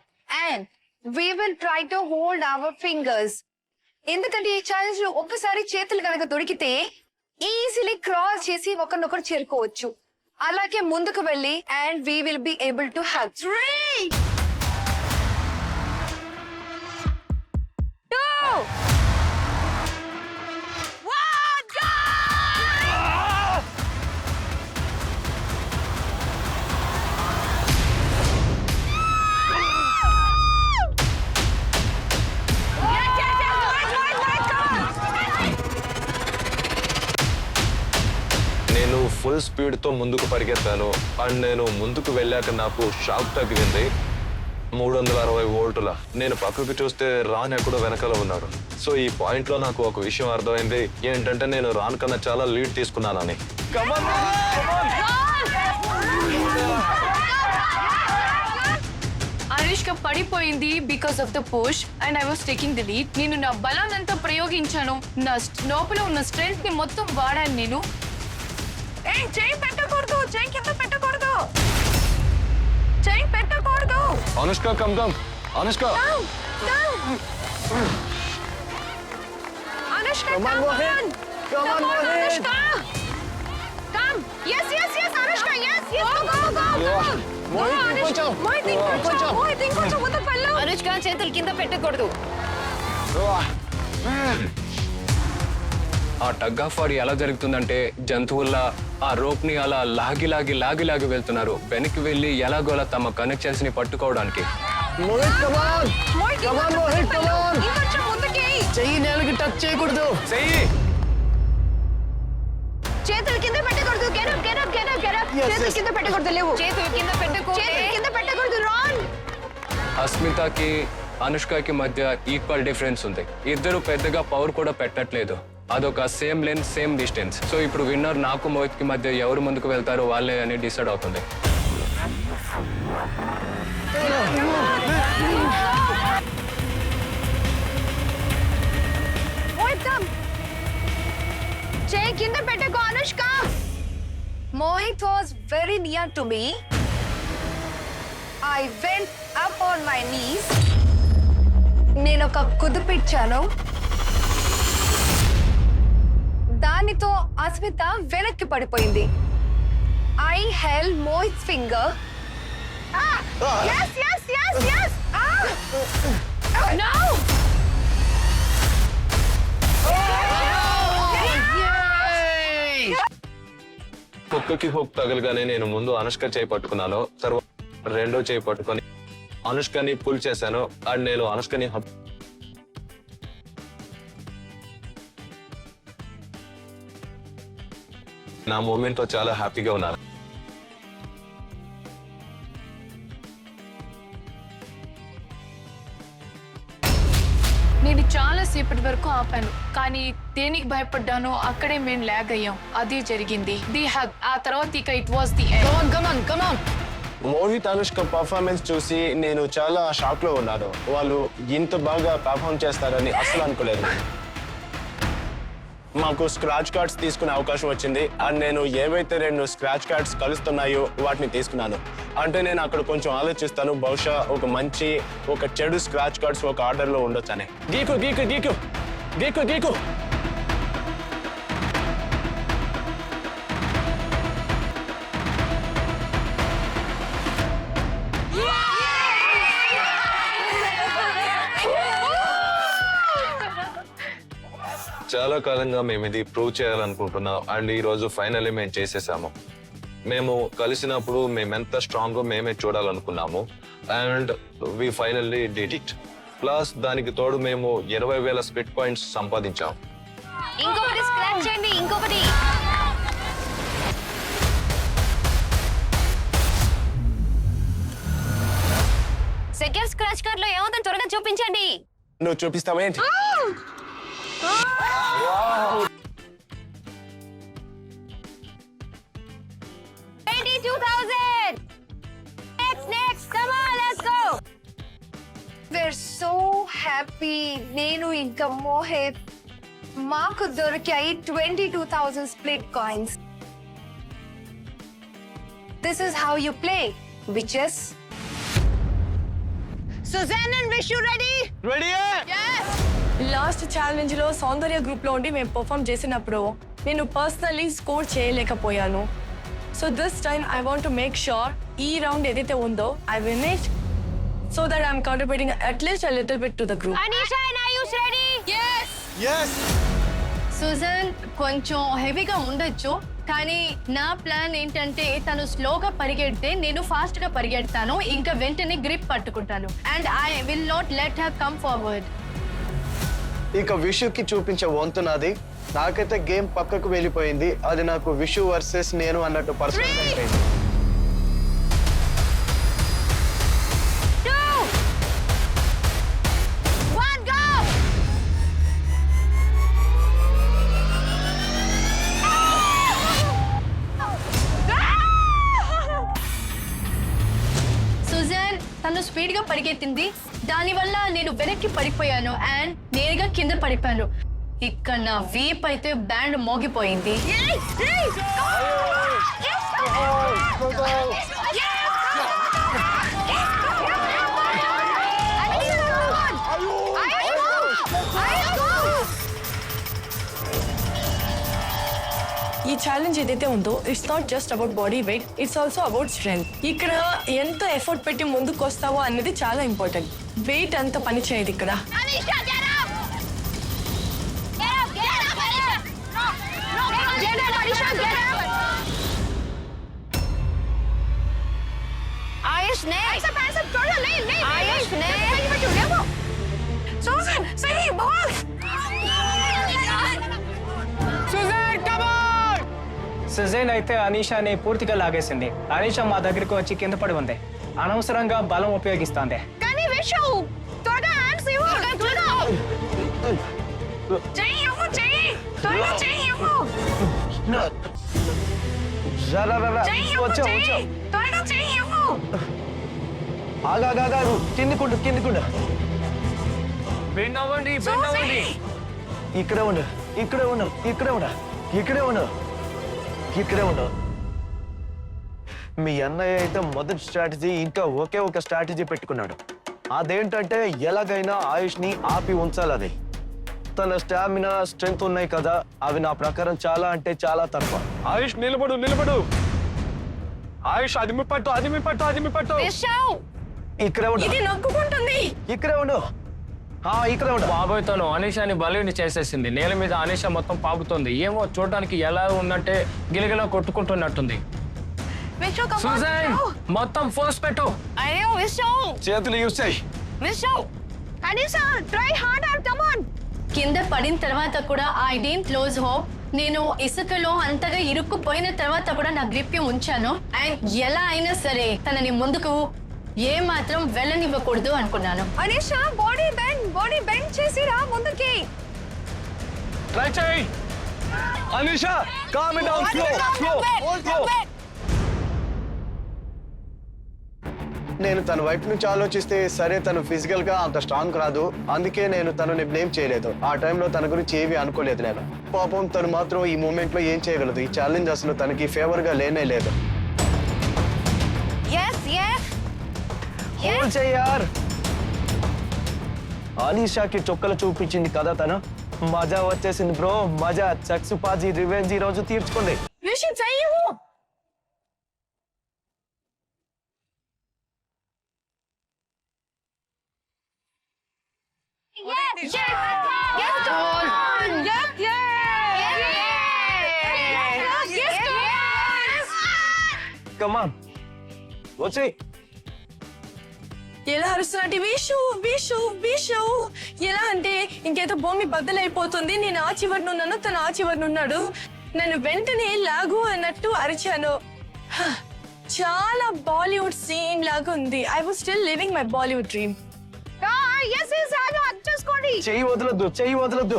And we will try to hold our fingers. ఎందుకంటే ఈ ఛాలెంజ్ లో ఒక్కసారి చేతులు కనుక దొరికితే ఈజీలీ క్రాస్ చేసి ఒకరినొకరు చేరుకోవచ్చు. అలాగే ముందుకు వెళ్ళి and we will be able to hug. 3 2 1 go! నేను ఫుల్ స్పీడ్ తో ముందుకు పరిగెత్తాను. అండ్ నేను ముందుకు వెళ్ళాక నాకు షాక్ తగిలింది. 360 వోల్టుల. నేను పక్కకు చూస్తే రాన్ ఎక్కడో వెనకాల ఉన్నాడు. సో ఈ పాయింట్ లో నాకు ఒక విషయం అర్థమైంది. ఏంటంటే నేను రాన్ కన్నా చాలా లీడ్ తీసుకున్నానని. అనుష్క పడిపోయింది because of the push and I was taking the lead. నేను నా బలాన్నంతా ప్రయోగించాను. నా లోపల ఉన్న స్ట్రెంగ్త్ ని మొత్తం వాడాను నేను. చేయి పెట్టకూడదు, చేయి కింద పెట్టకూడదు, చేయి పెట్టకూడదు. Anushka come come. Anushka Anushka, come on! Come on, Anushka! Come! Yes, Anushka, yes! Go! Mohit ఇంకొంచెం మోహిత్ ఇంకొంచెం ముందుకు వెళ్ళు. అనుష్క చేతులు కింద పెట్టకూడదు. ఆ టగ్ ఆఫ్ వార్ ఎలా జరుగుతుందంటే జంతువుల్లా ఆ రోప్ ని అలా లాగి వెళ్తున్నారు. వెనక్కి వెళ్ళి ఎలాగోలా తమ కనెక్షన్స్ ని పట్టుకోవడానికి. మోహిత్ కమాన్ కమాన్ మోహిత్ కమాన్ ఇంకొంచెం ముందుకి. చెయ్యి నేలకి టచ్ చేయకూడదు. చెయ్యి చేతులు కింద పెట్టకూడదు. Get up get up get up get up. Yes, చేతులు yes. కింద పెట్టకూడదు. లేవు. చేతులు కింద పెట్టుకో. చేతులు కింద పెట్టకూడదు. రాన్. అస్మితకి అనుష్కకి మధ్య ఈక్వల్ డిఫరెన్స్ ఉంది. ఇద్దరు పెద్దగా పవర్ కూడా పెట్టట్లేదు. అదొక same length same distance. So ఇప్పుడు విన్నర్ నాకు మోహిత్ కి మధ్య ఎవరు ముందుకు వెళ్తారో వాళ్ళే అని డిసైడ్ అవుతుంది. మోహిత్ కమ్. చేయి కింద పెట్టకో Anushka. Mohit was very near to me. I went up on my knees. నేను ఒక కుదిపిచ్చాను. దానితో అస్మిత వెనక్కి పడిపోయింది. I held Mohit's finger. yes yes yes yes. No! కుక్కకి హుక్ తగలగానే నేను ముందు అనుష్క చేయి పట్టుకున్నాను. తర్వాత రెండో చేయి పట్టుకొని అనుష్కని పుల్ చేశాను. అండ్ నేను అనుష్కని నా మూమెంట్ తో చాలా హ్యాపీగా ఉన్నాను. నేను చాలా సేపటి వరకు ఆపాను, కానీ దేనికి భయపడ్డానో అక్కడే మేము లాగ్ అయ్యాం. అది జరిగింది. The hug. ఆ తర్వాత ఇక it was the end. Come on. Mohit Anushka performance చూసి నేను చాలా షాక్ లో ఉన్నాను. వాళ్ళు ఇంత బాగా పర్ఫార్మ్ చేస్తారని అసలు అనుకోలేదు. మాకు స్క్రాచ్ కార్డ్స్ తీసుకునే అవకాశం వచ్చింది. అండ్ నేను ఏవైతే 2 స్క్రాచ్ కార్డ్స్ కలుస్తున్నాయో వాటిని తీసుకున్నాను. అంటే నేను అక్కడ కొంచెం ఆలోచిస్తాను, బహుశా ఒక చెడు స్క్రాచ్ కార్డ్స్ ఒక ఆర్డర్ లో ఉండొచ్చని. గీకు గీకు గీకు గీకు గీకు చాలా కాలంగా మేము ఇది ప్రూవ్ చేయాలనుకుంటున్నాం. అండ్ ఈ రోజు ఫైనల్లీ మేము చేసేసాము. మేము కలిసినప్పుడు మేమెంత స్ట్రాంగ్ మేమే చూడాలనుకున్నాము. And we finally did it. Plus దానికి తోడు మేము 20,000 స్ప్లిట్ పాయింట్స్ సంపాదించాం. ఇంకొకటి స్క్రాచ్ చేయండి. ఇంకొకటి. సెకండ్ స్క్రాచ్ కార్డ్ లో ఏమవుతుందో త్వరగా చూపించండి. నువ్వు చూపిస్తావేంటి? Next, come on, let's go. We're so happy. నేను ఇంకా మోహిత్ మాకు దొరికాయి 22,000 split coins. This is how you play, witches. Suzanne and Vish, you ready? Ready? Last challenge లో సౌందర్య గ్రూప్ లో ఉండి మేము పర్ఫామ్ చేసినప్పుడు నేను పర్సనల్లీ స్కోర్ చేయలేకపోయాను. So this time I want to make sure ఈ రౌండ్ ఏదైతే ఉందో I win it, so that I'm contributing at least a little bit to the group. Anisha and Ayush ready? yes Sujan కొంచెం హెవీగా ఉండొచ్చు, కానీ నా ప్లాన్ ఏంటంటే తను స్లోగా పరిగెడితే నేను ఫాస్ట్ గా పరిగెడతాను, ఇంకా వెంటనే గ్రిప్ పట్టుకుంటాను. And I will not let her come forward. ఇక విషుకి చూపించే వంతు నాది. నాకైతే గేమ్ పక్కకు వెళ్ళిపోయింది. అది నాకు విషు వర్సెస్ నేను అన్నట్టు పర్సనల్ అయిపోయింది. 2, 1, go! సుజన్ తను స్పీడ్ గా పరిగెత్తింది, దానివల్ల నేను వెనక్కి పడిపోయాను అండ్ నేరుగా కింద పడిపోయాను. ఇక్కడ నా వీప్ అయితే బ్యాండ్ మోగిపోయింది. ఈ ఛాలెంజ్ ఏదైతే ఉందో it's not just about body weight, it's also about strength. ఇక్కడ ఎంత ఎఫర్ట్ పెట్టి ముందుకు వస్తావో అనేది చాలా ఇంపార్టెంట్. వెయిట్ అంత పని చేయదు ఇక్కడ. ఆయుష్ నెక్స్ట్ ఆయుష్ నెక్స్ట్ Susan, say boss. సుజైన్ అయితే అనీషాని పూర్తిగా లాగేసింది. అనీషా మా దగ్గరికి వచ్చి కింద పడి ఉంది. అనవసరంగా బలం ఉపయోగిస్తోంది. కానీ విషు త్వరగా హ్యాండ్స్ ఇవ్వు త్వరగా చెయ్యి ఇవ్వు, చెయ్యి త్వరగా చెయ్యి ఇవ్వు, చెయ్యి ఇవ్వు, చెయ్యి త్వరగా చెయ్యి ఇవ్వు. ఆగా కిందికుండు బెండ్ అవ్వండి, బెండ్ అవ్వండి. ఇక్కడే ఉండు. మీ అన్నయ్య అయితే మొదటి స్ట్రాటజీ ఇంకా ఒకే ఒక స్ట్రాటజీ పెట్టుకున్నాడు. అదేంటంటే ఎలాగైనా ఆయుష్ని ఆపి ఉంచాలి. అది తన స్టామినా స్ట్రెంగ్త్ ఉన్నాయి కదా, అవి నా ప్రకారం చాలా అంటే చాలా తక్కువ. ఆయుష్ నిలబడు. ఆయుష్ అది మీ పట్టు. ఇక్కడే ఉండు. ఇది నొక్కుంటుంది. ఇక్కడే ఉండు. బాబాయ్ తను అనీషాని బలిని చేసేసింది. నేల మీద అనీష మొత్తం పాకుతుంది. ఏమో చూడడానికి ఎలా ఉందంటే గిలగిలా కొట్టుకుంటున్నట్టుంది. Vishu come on. సుజైన్ మొత్తం ఫోర్స్ పెట్టు. అయ్యో విషు, చేతులు యూస్ చేయి. విషు. కనీసా ట్రై హార్డర్ కమ్ ఆన్. కింద పడిన తర్వాత కూడా ఐ డోంట్ క్లోజ్ హోప్. నేను ఇసుకలో అంతగా ఇరుక్కుపోయిన తర్వాత కూడా నా గ్రిప్ ఉంచాను. అండ్ ఎలా అయినా సరే తనని ముందుకు ఏ మాత్రం వెళ్ళనివ్వకూడదు అనుకున్నాను. అనీషా బాడీ బెండ్ చేసి రా ముందుకి. ట్రై చేయి. Anisha calm down slow. నేను తన వైపు నుంచి ఆలోచిస్తే సరే, తను ఫిజికల్ గా అంత స్ట్రాంగ్ రాదు, అందుకే నేను తనని బ్లేమ్ చేయలేదు. ఆ టైంలో తన గురించి ఏవి అనుకోలేదు నేను. పాపం తను మాత్రం ఈ మూమెంట్ లో ఏం చేయగలదు. ఈ ఛాలెంజ్ అసలు తనకి ఫేవర్ గా లేనే లేదు. యార్ అనీషాకి చొక్కలు చూపించింది కదా తను. మజా వచ్చేసింది బ్రో, మజా. చక్సుపాజీ రివెంజ్ ఈ రోజు తీర్చుకుంది. విషయం చెయ్యవు. కమాన్ వచ్చి. ఎలా అరుస్తున్నట్టు విషు ఎలా అంటే ఇంకేదో భూమి బద్దలైపోతుంది. నేను ఆ చివరిని ఉన్నాను, తను ఆ చివరిని ఉన్నాడు. నన్ను వెంటనే లాగు అన్నట్టు అరిచాను. చాలా బాలీవుడ్ సీన్ లాగా ఉంది. I was still living my Bollywood dream. చూసుకోండి. చెయ్యి వదలొద్దు.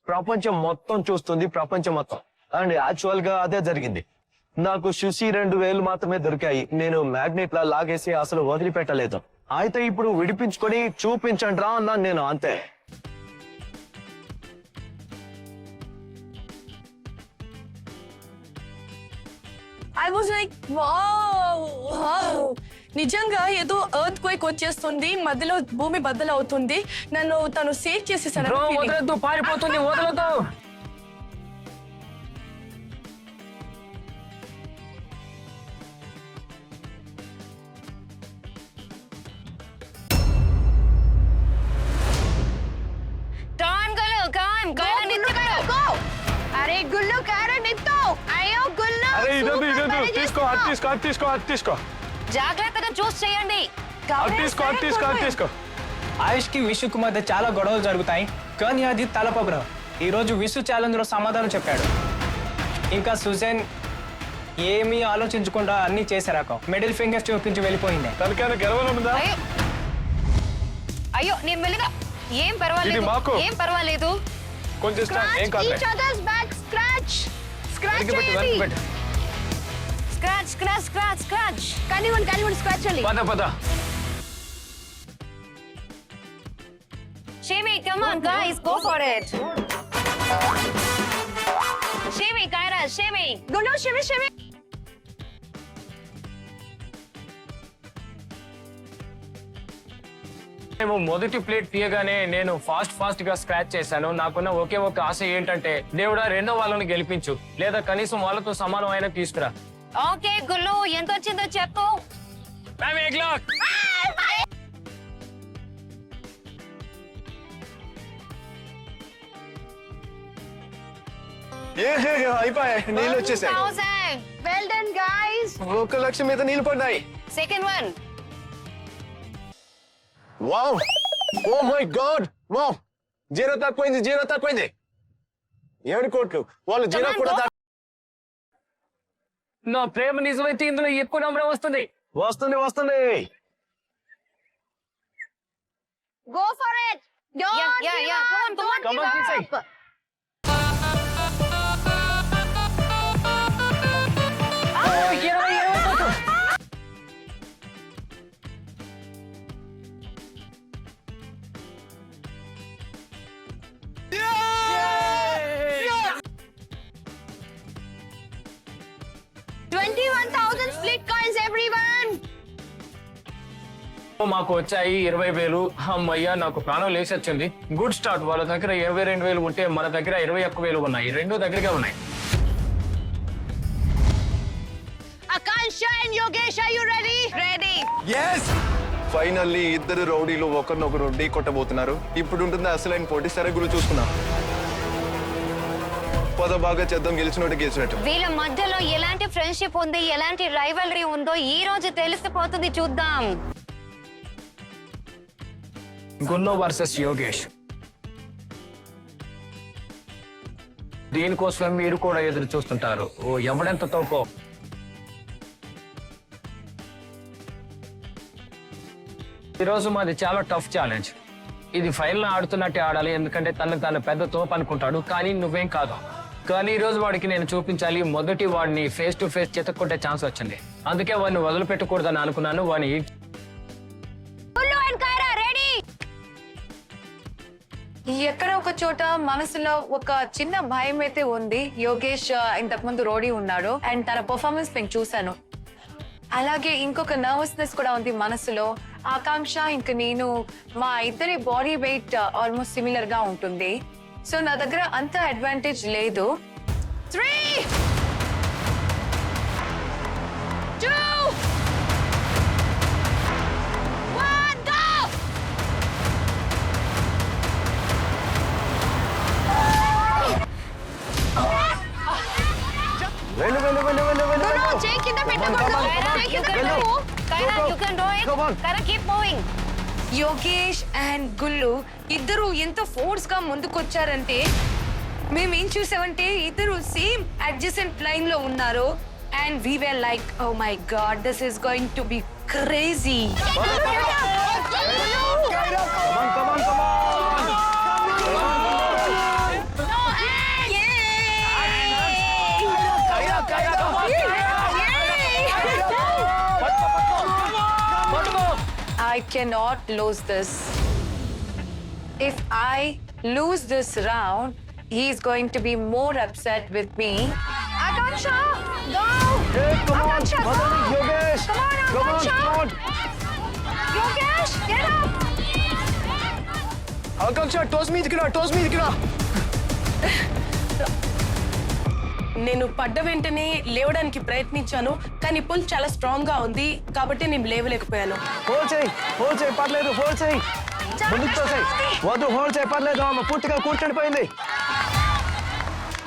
ప్రపంచం మొత్తం చూస్తుంది, ప్రపంచం మొత్తం. అండ్ యాక్చువల్ గా అదే జరిగింది. నాకు శుచి 2,000 మాత్రమే దొరికాయి. నేను మ్యాగ్నెట్ లా లాగేసి అసలు వదిలిపెట్టలేదు. అయితే ఇప్పుడు విడిపించుకొని చూపించండి రా అన్నాను నేను, అంతే. I was like wow. నిజంగా ఏదో ఎర్త్ క్వేక్ వచ్చేస్తుంది, మధ్యలో భూమి బద్దలవుతుంది. నన్ను తను సేవ్ చేసేసాడు. వదలొద్దు, పారిపోతుంది, వదలొద్దు. అరే గుల్లు కారు నిత్తు. అయ్యో గుల్లు. అరే ఇదొద్దు. తీసుకో. జాగ్రత్తగా చూస్ చేయండి. తీసుకో. ఆయుష్ కి విషుకు మధ్య చాలా గొడవలు జరుగుతాయి, కానీ అది తలపొగరం. ఈ రోజు విషు ఛాలెంజ్ లో సమాధానం చెప్పాడు. ఇంకా సుజైన్ ఏమీ ఆలోచించకుండా అన్ని చేశారాక మిడిల్ ఫింగర్స్ చూపించి వెళ్ళిపోయింది. తనకైనా గెలవాలనుందా? అయ్యో నేను మెల్లిగా. ఏం పర్వాలేదు. కొంచెం ఏం కాదు. స్క్రాచ్. కానివ్వండి స్క్రాచ్ అండి. పద. Shimi, come on guys, go for it. Shimi, Kyra, Shimi. గుల్లు షిమి. మేము మొదటి ప్లేట్ తీయగానే నేను ఫాస్ట్ గా స్క్రాచ్ చేశాను. నాకున్న ఒకే ఒక ఆశ ఏంటంటే దేవుడా రెండో వాళ్ళని గెలిపించు, లేదా కనీసం వాళ్ళతో సమానం అయినా తీసుకురా. ఓకే గుల్లు, ఎంత వచ్చిందో చెప్పు. అయిపోయాయి, నీళ్ళు వచ్చేసాయి. 1000. Well done guys. 1,00,000 మీద నీళ్ళు పడ్డాయి. Second one. Wow, oh my God, wow, zero తక్కువైంది. 7 కోట్లు. వాళ్ళు జీరో కూడా నా ప్రేమ నిజమైతే ఇందులో ఎక్కువ నంబర్ వస్తుంది. వస్తుంది. Go for it. Yeah. Come on, Kisai. split coins, everyone. మాకు వచ్చాయి 20,000. అమ్మయ్యా, నాకు ప్రాణం లేచొచ్చింది. Good start. వాళ్ళ దగ్గర 22,000 ఉంటే మన దగ్గర 21,000 ఉన్నాయి. రెండు దగ్గరగా ఉన్నాయి. Akansha and Yogesh, are you ready? Ready. yes finally ఇద్దరు రౌడీలు ఒకరినొకరు ఢీ కొట్టబోతున్నారు. ఇప్పుడు ఉంటుంది అసలైన పోటీ. సరే గురు, చూసుకున్నాం. పద బాగా చేద్దాం, గెలిచినట్టు. వీళ్ళ మధ్యలో ఎలాంటి ఫ్రెండ్షిప్ ఉంది, ఎలాంటి రైవలరీ ఉందో ఈ రోజు తెలిసిపోతుంది. చూద్దాం. గుల్లో వర్సెస్ యోగేష్. దీనికోసం మీరు కూడా ఎదురు చూస్తుంటారు. ఓ ఎవడెంత తోకో. ఈరోజు మాది చాలా టఫ్ ఛాలెంజ్. ఇది ఫైనల్ ఆడుతున్నట్టే ఆడాలి, ఎందుకంటే తను పెద్ద తోపు అనుకుంటాడు, కానీ నువ్వేం కాదు. కానీ ఈ రోజు వాడికి నేను చూపించాలి. మొదటి వాడిని ఫేస్ టు ఫేస్ చితక్కొట్టే ఛాన్స్ వచ్చింది. అందుకే వాడిని వదిలిపెట్టకూడదని అనుకున్నాను. వాడిని ఎక్కడ ఒక చోట మనసులో ఒక చిన్న భయం అయితే ఉంది. యోగేష్ ఇంతకు ముందు రోడీ ఉన్నాడు అండ్ తన పర్ఫార్మెన్స్ నేను చూశాను. అలాగే ఇంకొక నర్వస్నెస్ కూడా ఉంది మనసులో. ఆకాంక్ష ఇంకా నేను, మా ఇద్దరి బాడీ వెయిట్ ఆల్మోస్ట్ సిమిలర్ గా ఉంటుంది. సో నా దగ్గర అంత అడ్వాంటేజ్ లేదు. 3 2 1 go. వెళ్ళు. చేయి కింద పెట్టకూడదు. యోగేష్ అండ్ గుల్లు ఇద్దరు ఎంత ఫోర్స్ గా ముందుకొచ్చారంటే, మేమేం చూసామంటే ఇద్దరు సేమ్ అడ్జసెంట్ లైన్ లో ఉన్నారు. And we were like, oh my God, this is going to be crazy. I cannot lose this. If I lose this round, he is going to be more upset with me. Akansha, go! Hey, come on, Akansha, go! Yogesh! Come on, Akansha! Yogesh, get up! Akanksha, toes మీదకి రా. నేను పడ్డ వెంటనే లేవడానికి ప్రయత్నించాను, కానీ pull చాలా strong గా ఉంది కాబట్టి నేను లేవలేకపోయాను. హోల్డ్ చేయి, పర్లేదు. హోల్డ్ చేయి, ముందుకు తోసేయ్. వద్దు, హోల్డ్ చేయి, పర్లేదు. ఆమె పూర్తిగా కూర్చొనిపోయింది.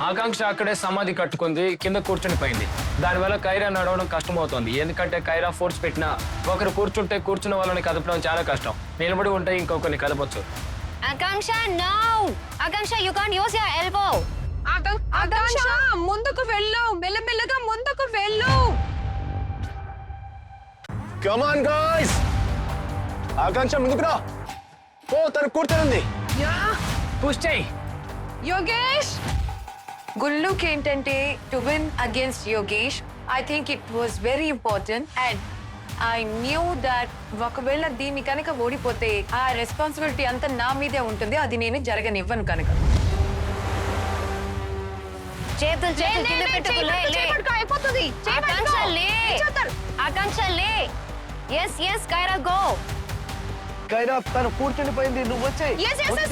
ఆకాంక్ష అక్కడే సమాధి కట్టుకుంది, కింద కూర్చుని పోయింది. దానివల్ల కైరా నడవడం కష్టమవుతోంది. ఎందుకంటే కైరా ఫోర్స్ పెట్టినా ఒకరు కూర్చుంటే కూర్చున్న వాళ్ళని కదపడం చాలా కష్టం. నిలబడి ఉంటే ఇంకొకరిని కదపొచ్చు. Akansha, no! Akansha, you can't use your elbow. ఆకాంక్ష, ముందుకు వెళ్ళు, మెల్లమెల్లగా ముందుకు వెళ్ళు. Come on guys. ఆకాంక్ష ముందుకు రా. ఓ, తను కూర్చొని పుష్ చేయి. యోగేష్, గుల్లుకి ఏంటంటే to win against Yogesh, I think it was very important. And I knew that ఒకవేళ దీన్ని కనుక ఓడిపోతే ఆ రెస్పాన్సిబిలిటీ అంతా నా మీదే ఉంటుంది. అది నేను జరగనివ్వను కనుక. చేతులు కింద పెట్టుకో. అయిపోతుంది. ఆకాంక్ష లే. Yes, Kaira, go. కైరా తను కూర్చుండిపోయింది, నువ్వు వచ్చేయ్. Yes, yes, yes,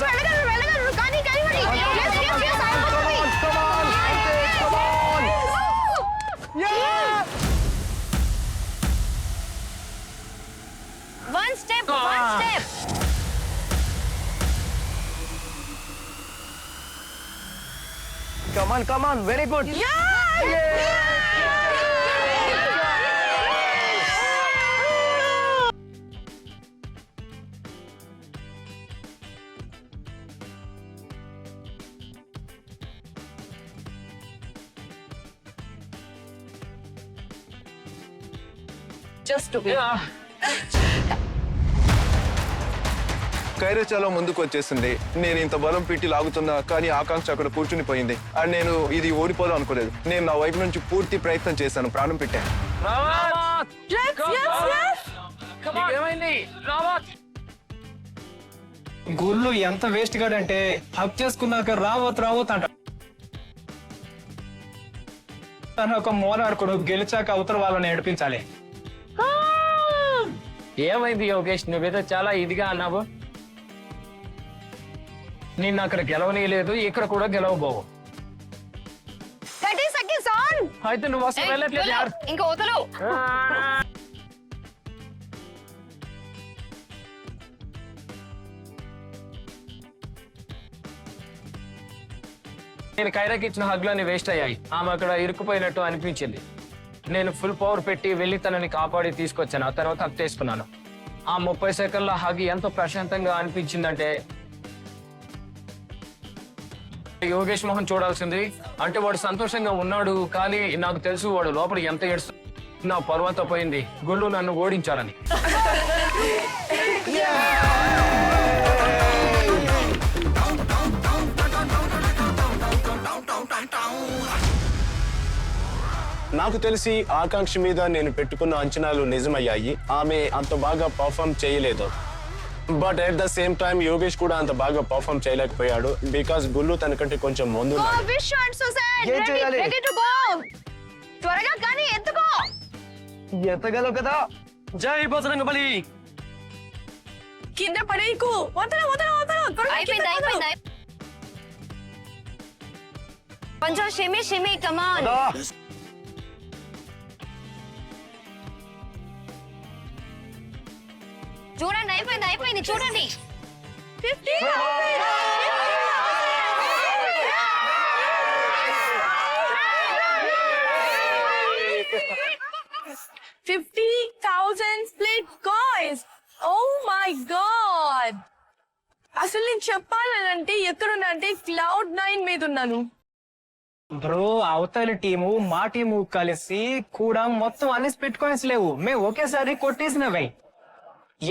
వెళ్ళగలరు, కానీ కైవడి. Yes, yes, yes, అయిపోతుంది. Come on, అంతే, come on. Yeah! One step, one step. Come on, very good. Just to be. Kiara చాలా ముందుకు వచ్చేసింది. నేను ఇంత బలం పెట్టి లాగుతున్నా కానీ ఆకాంక్ష అక్కడ కూర్చుని పోయింది. అండ్ నేను ఇది ఓడిపోదాం అనుకోలేదు. నేను నా వైపు నుంచి పూర్తి ప్రయత్నం చేశాను, ప్రాణం పెట్టాను. గుళ్ళు ఎంత వేస్ట్ గాడంటే హక్ చేసుకున్నాక రావత్ అంట. తను ఒక మోనార్కుడు, గెలిచాక అవతల వాళ్ళని ఏడిపించాలి. ఏమైంది యోగేష్, నువ్వేదో చాలా ఇదిగా అన్నావు. నిన్ను అక్కడ గెలవనీయలేదు, ఇక్కడ కూడా గెలవబోవు. 30 seconds on. అయితే నువ్వు అసలు వెళ్ళట్లేదు యార్. ఇంకా వదలు. నేను కైరాకి ఇచ్చిన హగ్లన్నీ వేస్ట్ అయ్యాయి. ఆమె అక్కడ ఇరుక్కుపోయినట్టు అనిపించింది. నేను ఫుల్ పవర్ పెట్టి వెళ్ళి తనని కాపాడి తీసుకొచ్చాను. ఆ తర్వాత హక్ చేసుకున్నాను. ఆ 30 సెకండ్ల హగ్ ఎంతో ప్రశాంతంగా అనిపించిందంటే యోగేష్ మోహన్ చూడాల్సింది. అంటే వాడు సంతోషంగా ఉన్నాడు, కానీ నాకు తెలుసు వాడు లోపల ఎంత ఏడుస్తు. నా పర్వంతో పోయింది, గుళ్ళు నన్ను ఓడించాలని. నాకు తెలిసి ఆకాంక్ష మీద నేను పెట్టుకున్న అంచనాలు నిజమయ్యాయి. ఆమె అంత బాగా పర్ఫామ్ చేయలేదు. But at the same time Yogesh కూడా అంత బాగా పర్ఫామ్ చేయలేకపోయాడు. బికాస్ గుళ్ళు తనకంటే కొంచెం ముందు Go, Vishu and Susan. ఏం చేయాలి? Ready to go. త్వరగా కానీ ఎత్తుకో. ఎత్తగలవు కదా. జై బజరంగ బలి. కింద పడేయకు. వదలు. అయిపోయింది. కొంచెం షిమి కమాన్. దా. చూడండి, అయిపోయింది చూడండి. 50,000 split coins. Oh my god. అసలు నేను చెప్పాలంటే ఎక్కడున్నా క్లౌడ్ 9 మీద ఉన్నాను. బ్రో, అవతల టీము మా టీము కలిసి కూడా మొత్తం అన్ని స్ప్లిట్ కాయిన్స్ లేవు. మేము ఒకేసారి కొట్టేసినవి.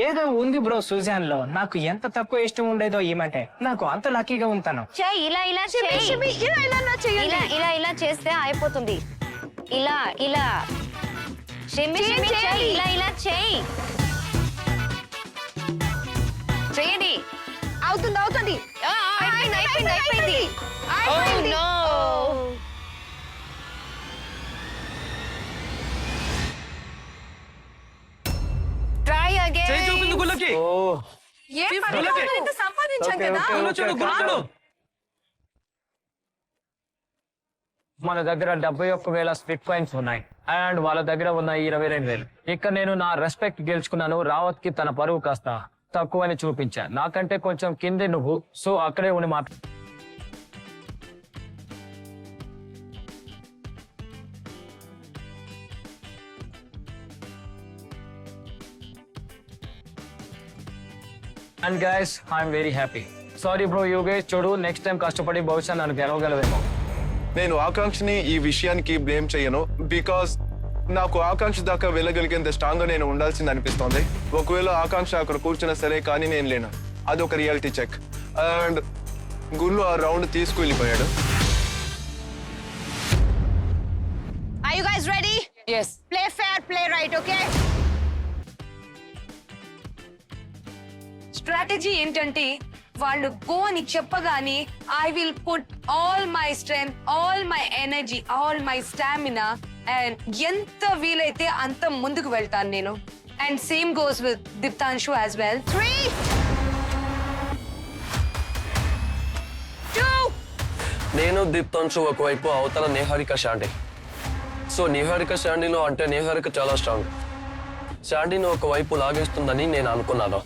ఏదో ఉంది బ్రో సుజాన్ లో. నాకు ఎంత తక్కువ ఇష్టం ఉండేదో ఏమంటే నాకు అంత లక్కీగా ఉంటాను. ఇలా ఇలా చేస్తే అయిపోతుంది. ఇలా షిమ్మి చెయ్యి. ఇలా చెయ్యి. చేయండి. అవుతుంది. అయిపోయింది. Try again. చేయి చూపింది గుళ్ళకి. ఇంత సంపాదించాం కదా. చూడు గుళ్ళు. మన దగ్గర 71,000 స్ప్లిట్ కాయిన్స్ ఉన్నాయి అండ్ వాళ్ళ దగ్గర ఉన్న 22,000. ఇక్కడ నేను నా రెస్పెక్ట్ గెలుచుకున్నాను. రావత్ కి తన పరువు కాస్త తక్కువని చూపించా. నాకంటే కొంచెం కిందే నువ్వు, సో అక్కడే ఉండి మాట. And guys, I'm very happy. Sorry bro Yogesh, చూడు నెక్స్ట్ టైం కష్టపడి బహుశా నన్ను గెలవగలవేమో. నేను ఆకాంక్షని ఈ విషయానికి బ్లేమ్ చేయను. బికాస్ నాకు ఆకాంక్ష దాకా వెళ్ళగలిగేంత స్ట్రాంగ్ గా నేను ఉండాల్సింది అనిపిస్తోంది. ఒకవేళ ఆకాంక్ష అక్కడ కూర్చున్నా సరే, కానీ నేను లేను. అదొక రియాలిటీ చెక్. అండ్ గుళ్ళు ఆ round తీసుకువెళ్ళిపోయాడు. Are you guys ready? Yes. Play fair, play right, okay? Strategy ఏంటంటే వాళ్ళు గో అని చెప్పగానే I will put all my strength, all my energy, all my stamina and ఎంత వీలైతే అంత ముందుకు వెళ్తాను నేను. And same goes with Diptanshu as well. 3, 2. నేను దీప్తాంశు ఒకవైపు, అవతల నిహారిక శాండీ. సో నిహారిక శాండీలో అంటే నిహారిక చాలా స్ట్రాంగ్. శాండీని ఒకవైపు లాగేస్తుందని నేను అనుకున్నాను.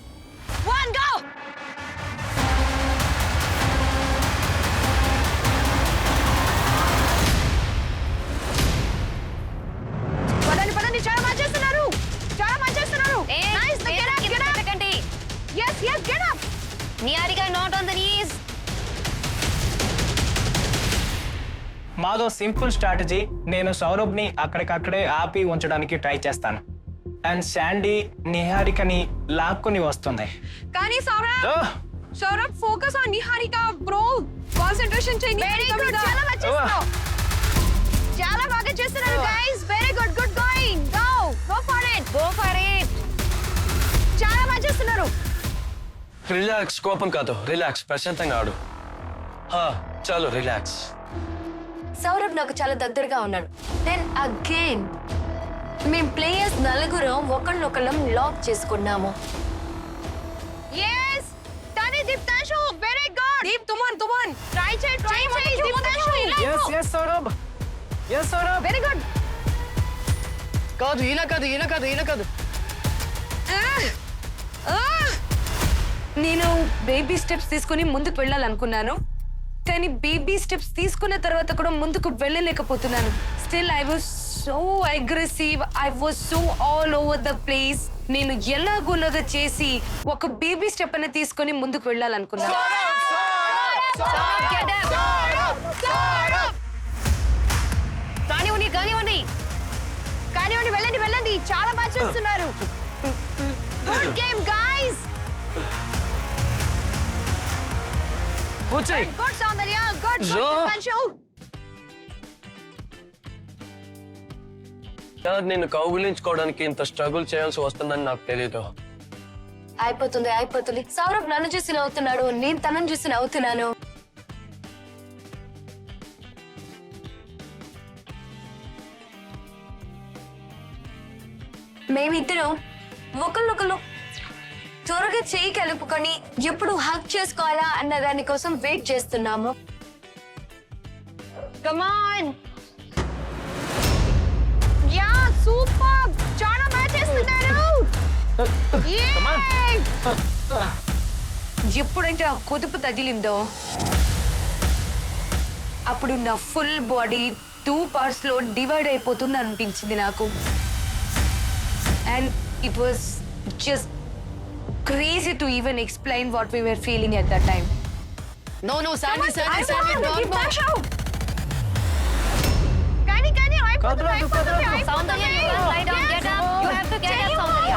1, go. పదండి చాలా బాగా చేస్తున్నారు. Nice, get up. Yes, get up. Niharika not on the knees. మాదో సింపుల్ స్ట్రాటజీ. నేను సౌరభ్ని అక్కడికక్కడే ఆపి ఉంచడానికి ట్రై చేస్తాను. అండ్ శాండీ నిహారికని లాక్కుని వస్తుంది. కానీ Saurabh focus on Niharika bro. Concentration చేయి. Very good. చాలా బాగా చేస్తున్నారు guys. Very good. Good going. Go for it. చాలా బాగా చేస్తున్నారు. రిలాక్స్, కోపం కాదు, రిలాక్స్, ప్రశాంతంగా ఆడు. చాలు రిలాక్స్. సౌరభ్ నాకు చాలా దగ్గరగా ఉన్నాడు. దెన్ అగైన్ మేం ప్లేయర్స్ నలుగురం ఒకళ్ళొకళ్ళం లాక్ చేసుకున్నాము. Yes. Tani Diptanshu. Very good. దీప్ తుమన్ Try Diptanshu. Yes, Saurabh. Very good. కాదు, ఈయన కాదు. నేను బేబీ స్టెప్స్ తీసుకుని ముందుకు వెళ్ళాలనుకున్నాను, కానీ బేబీ స్టెప్స్ తీసుకున్న తర్వాత కూడా ముందుకు వెళ్ళలేకపోతున్నాను. Still I was so aggressive, I was so all over the place. నేను ఎలాగోలాగా చేసి ఒక బేబీ స్టెప్ అని తీసుకొని ముందుకు వెళ్ళాలనుకున్నాను. కానివ్వండి, వెళ్ళండి. చాలా బాగా చేస్తున్నారు. Good game, guys. Good, Saundarya. Good, Diptanshu. నేను కౌగులించుకోవడానికి ఇంత స్ట్రగుల్ చేయాల్సి వస్తుందని నాకు తెలీదు. అయిపోతుంది. సౌరభ్ నన్ను చూసి నవ్వుతున్నాడు, నేను తనను చూసి నవ్వుతున్నాను. మేమిద్దరం ఒకళ్ళొకళ్ళు త్వరగా చేయి కలుపుకొని ఎప్పుడు హక్ చేసుకోవాలా అన్న దాని కోసం వెయిట్ చేస్తున్నాము. Come on. Yeah, super. చాలా బాగా చేస్తున్నారు. ఎప్పుడైతే ఆ కుదుపు తగిలిందో అప్పుడు నా ఫుల్ బాడీ 2 పార్ట్స్ లో డివైడ్ అయిపోతుంది అనిపించింది నాకు. And it was just crazy to even explain what we were feeling at that time. No, Sandy, don't go. కానీ అయిపోతుంది. సౌందర్య, you can't lie down, get up. You have to get up, సౌందర్య.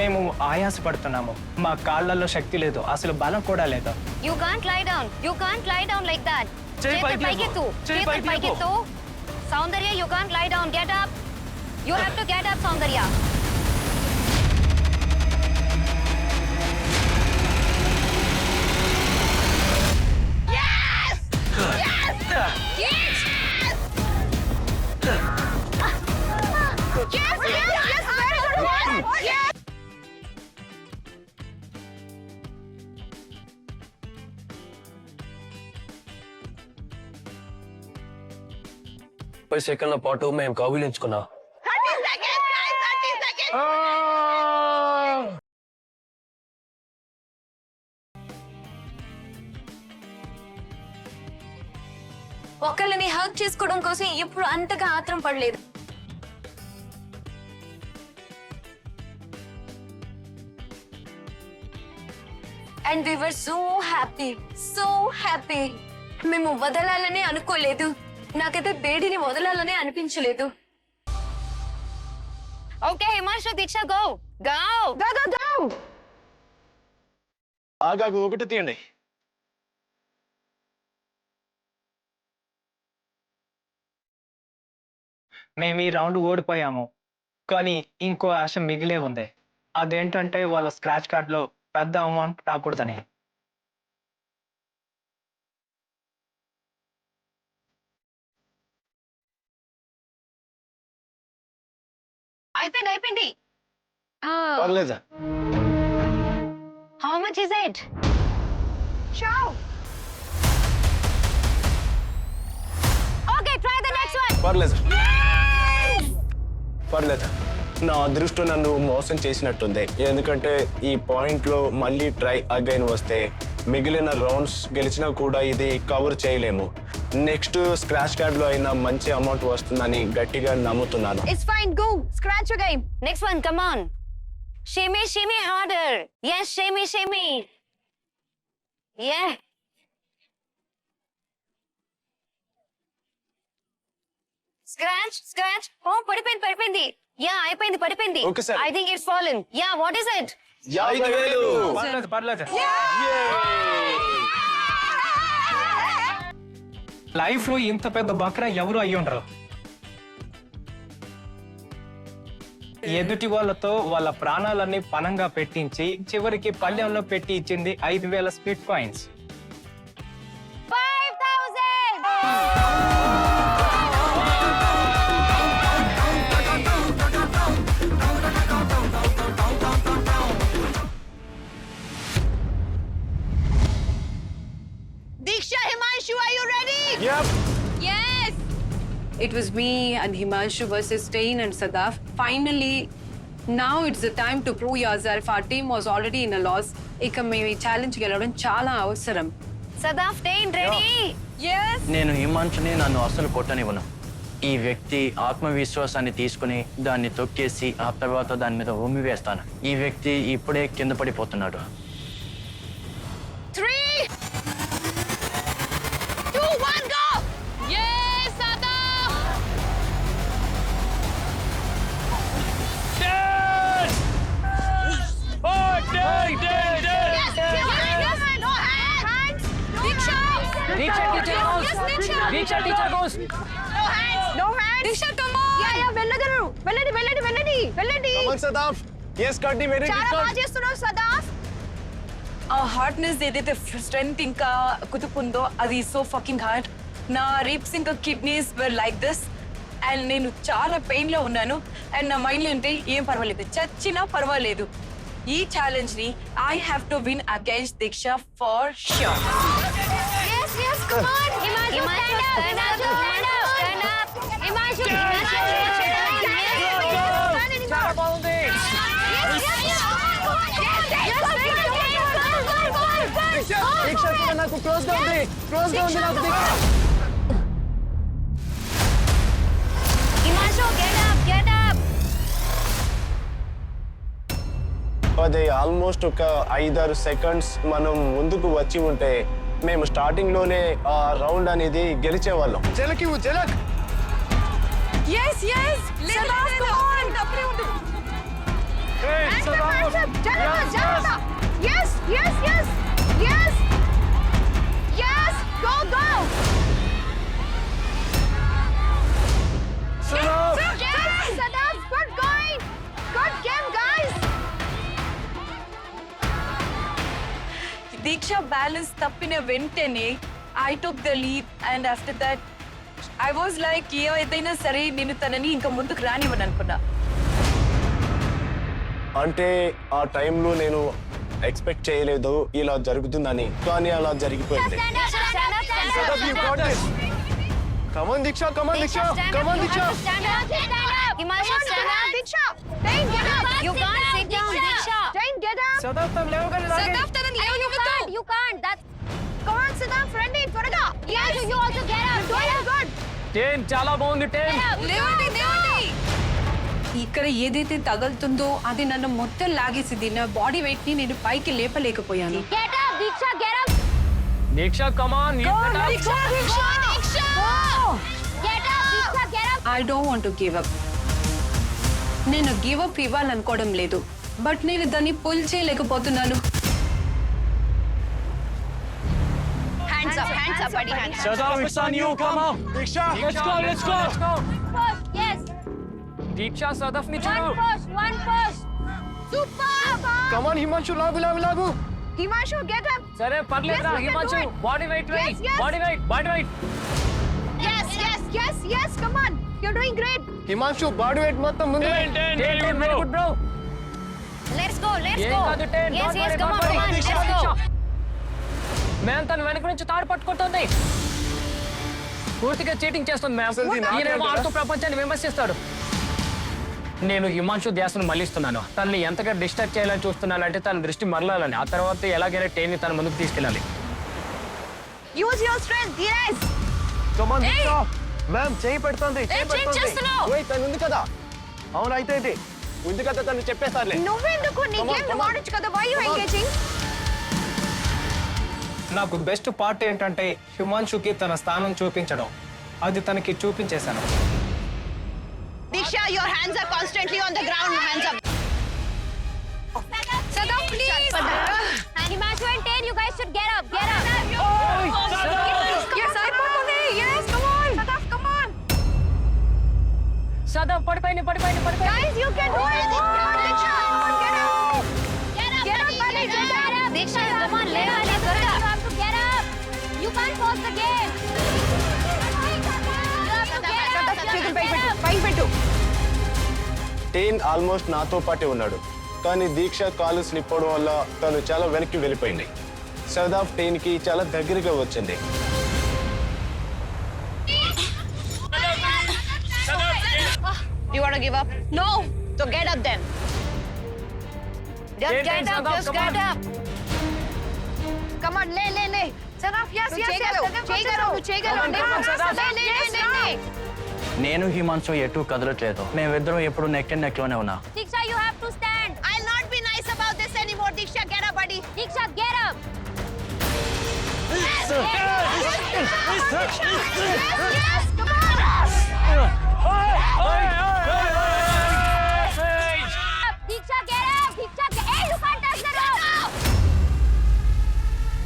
మేము ఆయాసపడుతున్నాము. మా కాళ్ళల్లో శక్తి లేదు, అసలు బలం కూడా లేదు. You can't lie down like that. చేతులు పైకెత్తు. సౌందర్య, you can't lie down, get up. You have to get up, సౌందర్య. పై సెకండ్ల పాటు మేము కౌగిలించుకున్నాం. 30 seconds, guys. 30 seconds. ఒకళ్ళని హక్ చేసుకోవడం కోసం ఎప్పుడు అంతగా ఆత్రం పడలేదు. And we were so happy. మేము వదలాలని అనుకోలేదు. నాకైతే బేడిని వదలాలని అనిపించలేదు. Okay Himanshu, Diksha, go. ఆగాగు, ఒకటి తీయండి. మేము ఈ రౌండ్ ఓడిపోయాము, కానీ ఇంకో ఆశ మిగిలే ఉంది. అదేంటంటే వాళ్ళ స్క్రాచ్ కార్డ్ లో పెద్ద అమౌంట్ రాకూడదని. అయిపోయింది పర్లేదా? How much is it? Show okay try the next one. పర్లేదు పర్లేదు. నా అదృష్టం నన్ను మోసం చేసినట్టుంది, ఎందుకంటే ఈ పాయింట్ లో మళ్ళీ ట్రై అగైన్ వస్తే మిగిలిన రౌండ్స్ గెలిచినా కూడా ఇది కవర్ చేయలేము. నెక్స్ట్ స్క్రాచ్ కార్డ్ లో అయినా మంచి అమౌంట్ వస్తుందని గట్టిగా నమ్ముతున్నాను. It's fine, go scratch again. Next one, come on. Shimmy, shimmy harder. Yes, shimmy, shimmy. Yeah. Scratch. Oh, పడిపోయింది. Yeah, పడిపోయింది. Okay, sir. I think it's fallen. Yeah, what is it? 5,000. పర్లేదు. Life లో ఇంత పెద్ద బక్రా ఎవరు అయ్యి ఉండరు. ఎదుటి వాళ్ళతో వాళ్ళ ప్రాణాలన్నీ పణంగా పెట్టించి చివరికి పళ్ళెంలో పెట్టి ఇచ్చింది 5,000 speed coins. 5,000. Diksha, Himanshu, are you ready? Yep. Yes! It was me and Himanshu versus Stain and Sadaf. Finally, now it's the time to prove yourself. Our team was already in a loss. ఇక మేము ఈ challenge గెలవడం చాలా అవసరం. Sadaf, Tain, ready? Yes! నేను హిమాంశుని నన్ను అసలు కొట్టనివ్వను. ఈ వ్యక్తి ఆత్మవిశ్వాసాన్ని తీసుకుని దాన్ని తొక్కేసి ఆ తర్వాత దాని మీద ఉమ్మి వేస్తాను. ఈ వ్యక్తి ఇప్పుడే కింద పడిపోతున్నాడు. 3, 2, 1, go! Yes, Sadaf! No hands! Diksha! Teacher goes. No hands! Diksha, come on! Yeah, వెళ్ళగలరు. వెళ్ళండి. Come on, Sadaf. Yes, Kati, very చాలా good. బాగా చేస్తున్నావు సదాఫ్. ఆ హార్డ్నెస్ ఏదైతే స్ట్రెంగ్త్ ఇంకా కుతుకుందో అది సో ఫకింగ్ హార్డ్. నా రిబ్స్ ఇంకా kidneys were like this and నేను చాలా పెయిన్ లో ఉన్నాను. అండ్ నా మైండ్ లో ఉంటే ఏం పర్వాలేదు, చచ్చినా పర్వాలేదు. ఈ ఛాలెంజ్ ని I have to win against Diksha for sure. Yes, come on. Himanshu, stand up. Himanshu, చాలా బాగుంది. దీక్ష కూడా నాకు క్లోజ్ గా ఉంది నాకు దీక్ష. Himanshu, get up. అది ఆల్మోస్ట్ ఒక 5-6 సెకండ్స్ మనం ముందుకు వచ్చి ఉంటే మేము స్టార్టింగ్ లోనే ఆ రౌండ్ అనేది గెలిచేవాళ్ళం. జలక్. yes Sadaf, come on. అప్పుడే ఉండు. Yes, go. Sadaf, good going. Good game, guys. దీక్ష బ్యాలెన్స్ తప్పిన వెంటనే I took the lead and after that I was like ఏదైనా సరే నేను తనని ఇంకా ముందుకు రానివ్వను అనుకున్నా. అంటే ఆ టైంలో నేను ఎక్స్పెక్ట్ చేయలేదు ఇలా జరుగుతుందని, కానీ అలా జరిగిపోయింది. Sadaf, you got this. Come on, Diksha. Himanshu, stand up. Himanshu, stand up. Diksha, Tain, get up. You can't sit down, Diksha. Tain, get up. Sadaf తను లేవగానే లాగే. Sadaf, తనని లేవనివ్వద్దు. You can't. That's Come on, Sadaf, రండి త్వరగా. yes. You also get out. Doing good. Ten చాలా బాగుంది. Ten లేవండి. ఇక్కడ ఏదైతే తగులుతుందో అది నన్ను మొత్తం లాగేసింది. నా బాడీ వెయిట్ ని నేను పైకి లేపలేకపోయాను. Get up, Diksha. Get up. Diksha come on. Get up, Diksha. Get up. I don't want to give up. నేను గివ్ అప్ ఇవ్వాలనుకోవడం లేదు, బట్ నేను దాన్ని పుల్ చేయలేకపోతున్నాను. Hands up, buddy, hands up. Sadaf, it's on you. Come on. Diksha, Let's go. Push. Yes. దీక్ష సదాఫ్ ని చూడు. One push. Super. Come on, Himanshu, లాగు. Himanshu, get up. సరే పర్లేదురా. Yes, we can Himanshu do it. Body weight Yes, yes. Body weight. Yes, come on. You're doing great. Himanshu body weight మొత్తం ముందు very good bro. Let's go ఏం కాదు ten. yes come on let's go. Ma'am తన వెనక నుంచి తాడు పట్టుకుంటుంది. పూర్తిగా చీటింగ్ చేస్తుంది మ్యామ్. ఈయనేమో ఆడుతూ ప్రపంచాన్ని విమర్శిస్తాడు. నేను హిమాంశు ధ్యాసను మళ్ళిస్తున్నాను. తనని ఎంతగా డిస్టర్బ్ చేయాలని చూస్తున్నానంటే తన దృష్టి మరలాలని. ఆ తర్వాత ఎలాగైనా టేన్ని తన ముందుకు తీసుకెళ్ళాలి. Use your strength, Dheeraj. Come on Diksha. Ma'am చేయి పెడుతోంది. చేస్తున్నావు. తను ఉంది కదా. అవును అయితే ఏంటి? ఉంది కదా తను చెప్పేస్తారులే. నువ్వెందుకు నీ గేమ్ ను వాడొచ్చు కదా? Why you engaging? నాకు బెస్ట్ పార్ట్ ఏంటంటే హిమాంశుకి తన స్థానం చూపించడం. అది తనకి చూపించేశాను. Diksha, your hands are constantly on the ground. Hands up. Sadaf, please. And Himanshu and Ten, you guys should get up. Yes, I put on it. Yes, come on. Sadaf, come on. సదా పడిపోయింది. Guys, you can do it. Diksha, come on, get up. Get up, buddy. Get up. Diksha, come on, lay on it. You have to get up. You can't pause the game. పైకి పెట్టు. Ten almost నాతో పాటే ఉన్నాడు, కానీ దీక్ష కాలు slip అవడం వల్ల తను చాలా వెనక్కి వెళ్ళిపోయింది. సదాఫ్ టేన్ కి చాలా దగ్గరగా వచ్చింది. You want to give up? No. So get up then. Just get up. Come on, lay. Sadaf, yes. చేయగలవు. నేను హిమాంశు ఎటు కదలట్లేదు. మేమిద్దరం ఎప్పుడు నెక్ అండ్ నెక్ లోనే ఉన్నా. Diksha, you have to stand. I'll not be nice about this anymore. Diksha, get up, buddy. Diksha, get up. Yes, come on. Diksha, get up. Hey, you can't touch the rope.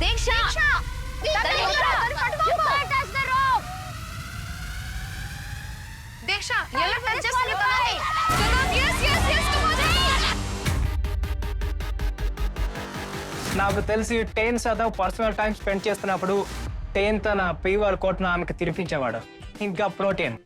Diksha. You can't touch the rope. Diksha, You'll ఎలా touch disqualify. Yes, come on. నాకు తెలిసి ten సదావ్ personal time spend చేస్తున్నప్పుడు ten తన పీవర్ కోట్ను ఆమెకు తినిపించేవాడు. ఇంకా protein.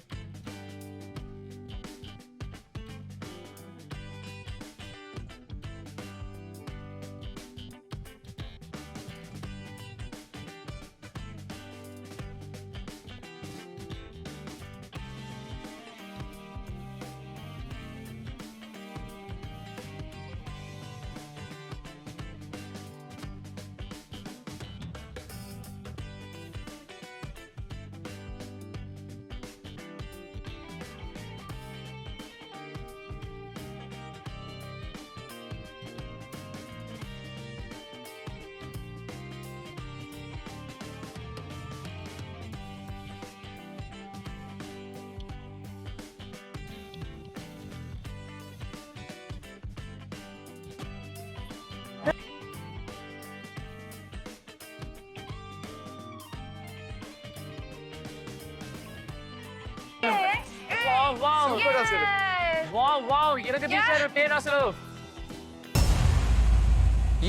Wow ఇరగ తీశారు ten అసలు.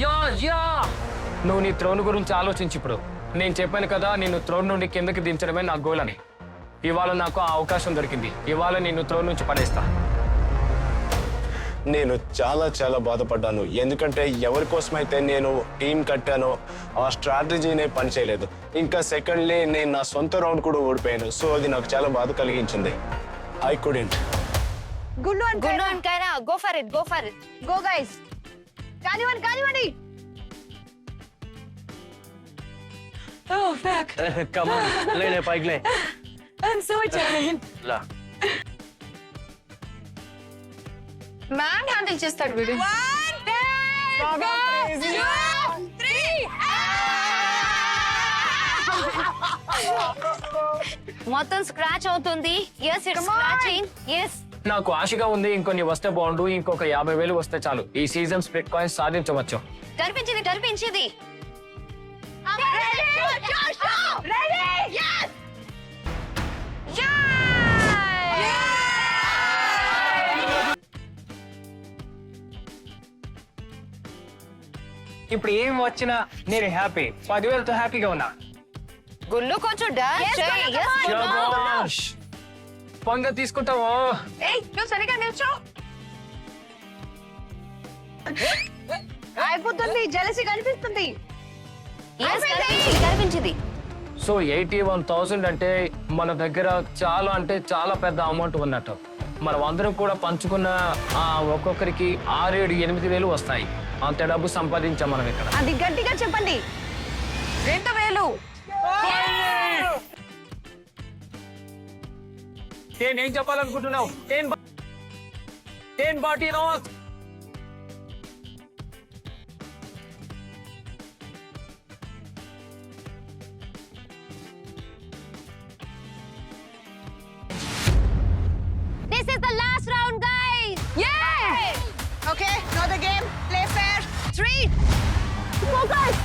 యా నువ్వు నీ త్రోన్ గురించి ఆలోచించి ఇప్పుడు. నేను చెప్పాను కదా నిన్ను త్రోన్ నుండి కిందకి దించడమే నా గోల్ అని. ఇవాళ నాకు ఆ అవకాశం దొరికింది. ఇవాళ నిన్ను త్రోన్ నుంచి పడేస్తా. నేను చాలా బాధపడ్డాను, ఎందుకంటే ఎవరి కోసమైతే నేను టీం కట్టానో ఆ స్ట్రాటజీనే పనిచేయలేదు. ఇంకా సెకండ్లీ నేను నా సొంత రౌండ్ కూడా ఓడిపోయాను. సో అది నాకు చాలా బాధ కలిగించింది. I couldn't. Gundu and Kaira, go for it. Go, guys. కానివ్వండి. Oh, fuck. Come on, lay పైకి లే. I'm so tired. Law. Man handle చేస్తాడు వీడు. 1, 2, 3. మొత్తం స్క్రాచ్ అవుతుంది. Yes, it's scratching. Yes. నాకు ఆశగా ఉంది. ఇంకొన్ని వస్తే బాగుండు. ఇంకొక 50,000 వస్తే చాలు. ఈ సీజన్ స్ప్లిట్ కాయిన్స్ సాధించవచ్చు. కనిపించింది. Ready? Yes. ఇప్పుడు ఏం వచ్చినా నేను హ్యాపీ. 10,000తో హ్యాపీగా ఉన్నా. గుల్లు కొంచెం డాన్స్ చేయి. Yes, పొంగ తీసుకుంటావో? ఏయ్ నువ్వు సరిగా నిల్చో. అయిపోతుంది, జలసి కనిపిస్తుంది. కనిపించింది. సో 81,000 అంటే మన దగ్గర చాలా అంటే చాలా పెద్ద అమౌంట్ ఉన్నట్టు. మనం అందరం కూడా పంచుకున్న ఒక్కొక్కరికి 6, 7, 8 వేలు వస్తాయి. అంత డబ్బు సంపాదించాం మనం ఇక్కడ. అది గట్టిగా చెప్పండి. 2,000. ఏం చెప్పాలనుకుంటున్నావు? ఏం బాటిలో This is the last round, guys. Yeah! Okay, know the game. Play fair. 3. Focus.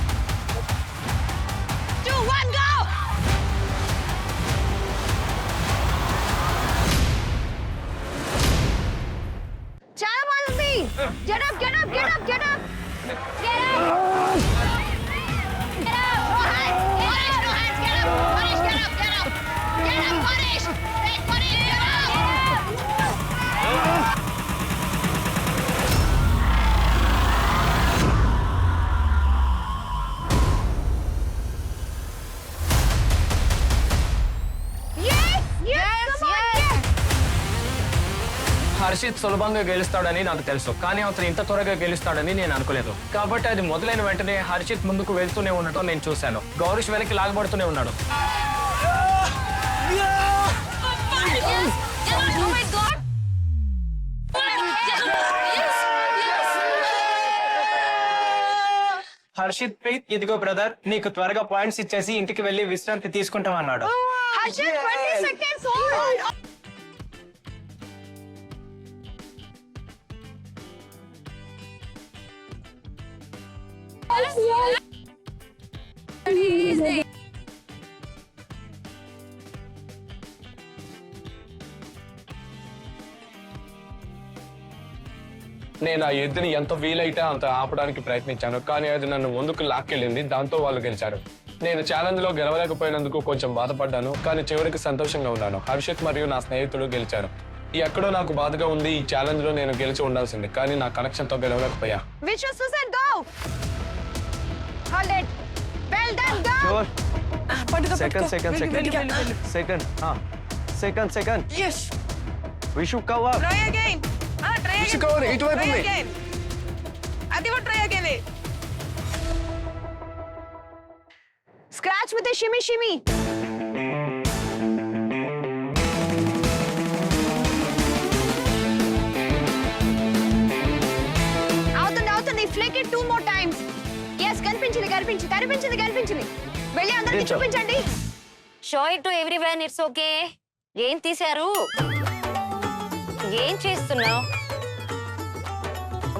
2, 1, go! చాలా బాగుంది. Get up, get up, get up, get up. Get up. Get up. No hands. Punish, no hands. Get up. Punish, get up, get up. Get up, punish. Take punish, get up. Yes, yes, come on, yes. Harshit సులభంగా గెలుస్తాడని నాకు తెలుసు, కానీ అతను ఇంత త్వరగా గెలుస్తాడని నేను అనుకోలేదు. కాబట్టి అది మొదలైన వెంటనే హర్షిత్ ముందుకు వెళ్తూనే ఉండటం నేను చూశాను. గౌరీష్ వెనక్కి లాగబడుతూనే ఉన్నాడు. హర్షిత్ ప్రీత్, ఇదిగో బ్రదర్, నీకు త్వరగా పాయింట్స్ ఇచ్చేసి ఇంటికి వెళ్ళి విశ్రాంతి తీసుకుంటాం అన్నాడు. Harshit, 20 seconds hold. నేను ఆ ఎద్దుని ఎంత వీలైతే అంత ఆపడానికి ప్రయత్నించాను, కానీ అది నన్ను ముందుకు లాక్కెళ్ళింది. దాంతో వాళ్ళు గెలిచారు. నేను ఛాలెంజ్ లో గెలవలేకపోయినందుకు కొంచెం బాధపడ్డాను, కానీ చివరికి సంతోషంగా ఉన్నాను. హర్షిత్ మరియు నా స్నేహితుడు గెలిచారు. ఎక్కడో నాకు బాధగా ఉంది. ఈ ఛాలెంజ్ లో నేను గెలిచి ఉండాల్సింది, కానీ నా కనెక్షన్ తో గెలవలేకపోయా. Which was Susan, go. Hold it. Well done, go. Second. Yes. Vishu, cover. Try again. Try Vishu, again. cover. ఇటువైపు Try ఉంది. again. అది కూడా try again. Scratch with a shimmy, shimmy. అవుతుంది. Flick it 2 more times. Yes, కనిపించింది. వెళ్ళి అందరికి చూపించండి. Show it to everyone. It's okay. ఏం తీశారు? ఏం చేస్తున్నావు?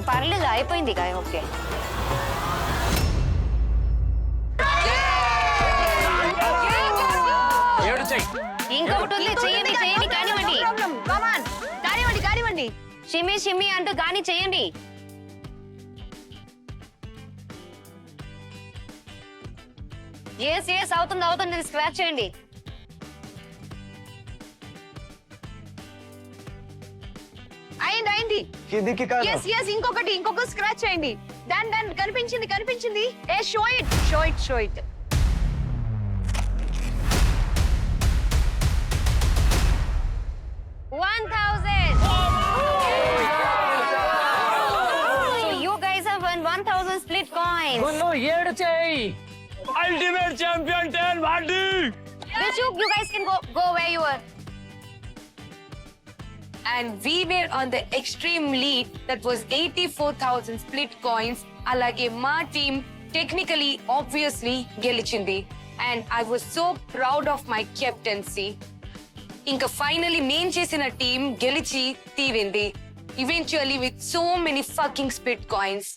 పర్లేదు, అయిపోయింది. ఓకే. ఇంకొకటి ఉంది. చేయండి, కానివ్వండి. Come on. కానివ్వండి. షిమ్మి అంటూ గాని చేయండి. ఎస్ అవుతుంది. స్క్రాచ్ చేయండి. అయింది. కిందికి కాదు. Yes, ఇంకొక స్క్రాచ్ చేయండి. దాని కనిపించింది. ఏ show it. 1,000. So you guys have won 1,000 split coins. ఏడు చేయి. అల్టిమేట్ ఛాంపియన్ 10 వాడి. Vishuk, you guys can go where you were. And we were on the extreme lead that was 84,000 split coins. Alage ma team technically obviously gelichindi, and I was so proud of my captaincy. Inka finally main chesina team gelichi tirindi, eventually with so many fucking split coins.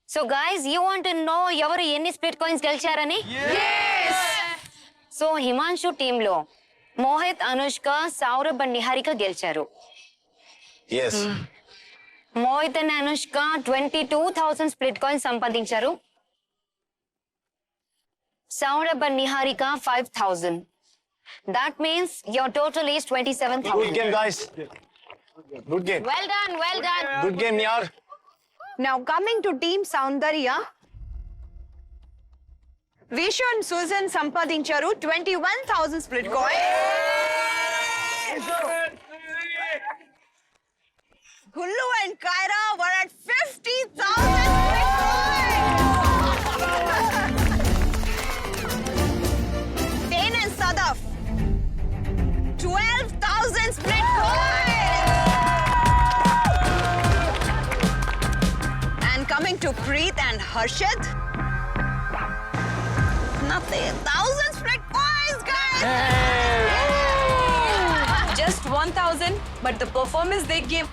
So guys, you want to know ఎవరు ఎన్ని split coins గెలిచారని? Yes. So Himanshu team లో Mohit, Anushka, Saurabh and Niharika గెలిచారు. Yes. Mohit and Anushka 22,000 split coins సంపాదించారు. Saurabh and Niharika 5,000. That means your total is 27,000. Good game, guys. Good game. Well done, well done. Good game, yaar. Now coming to team Soundarya. Vishu and Susan సంపాదించారు 21,000 split coin. Gullu and Kyra were at 50,000 split coin. Dane and Sadaf 12,000 split coin. And coming to Preet and Harshad, nothing. 1,000 split coins, guys. Just 1,000, but the performance they give,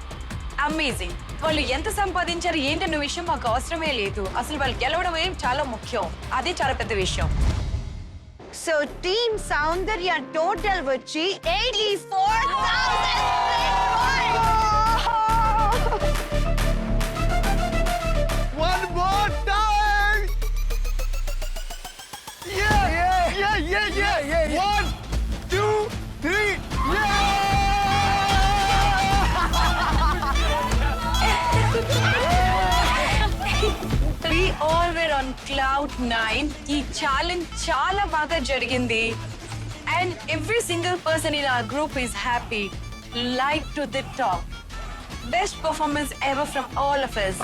amazing. వాళ్ళు ఎంత సంపాదించారు ఏంటన్న విషయం మాకు అవసరమే లేదు. అసలు వాళ్ళు గెలవడమే చాలా ముఖ్యం. అదే చాలా పెద్ద విషయం. So team Soundarya total వచ్చి 84,000 split coins. One more time! Yeah! 1, 2, 3, We all were on cloud 9. ఈ ఛాలెంజ్ చాలా బాగా జరిగింది. And every single person in our group is happy. Light to the top. Best performance ever from all of us.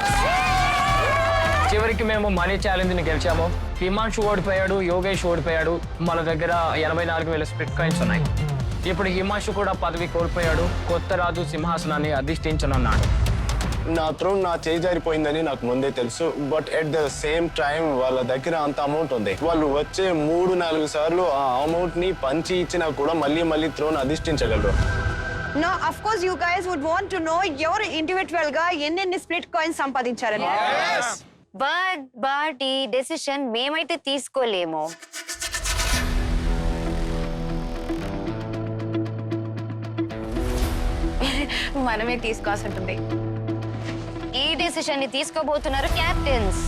చివరికి మేము money challenge ని గెలిచాము. హిమాంశు ఓడిపోయాడు, యోగేష్ ఓడిపోయాడు. మన దగ్గర 84,000 స్ప్లిట్ కాయిన్స్ ఉన్నాయి. ఇప్పుడు హిమాంశు కూడా పదవి కోల్పోయాడు. కొత్త రాజు సింహాసనాన్ని అధిష్ఠించనున్నాడు. నా థ్రోన్ నా చేయి జారిపోయిందని నాకు ముందే తెలుసు. But at the same time వాళ్ళ దగ్గర అంత అమౌంట్ ఉంది. వాళ్ళు వచ్చే 3-4 సార్లు ఆ అమౌంట్ ని పంచి ఇచ్చినా కూడా మళ్ళీ throne అధిష్ఠించగలరు. No, of course you guys would want to know ఎవరు ఇండివిజువల్ గా ఎన్ని స్ప్లిట్ కాయిన్స్ సంపాదించారని. బట్ ఈ డెసిషన్ మేమైతే తీసుకోలేము. మనమే తీసుకోవాల్సి ఉంటుంది. ఈ డెసిషన్ ని తీసుకోబోతున్నారు captains.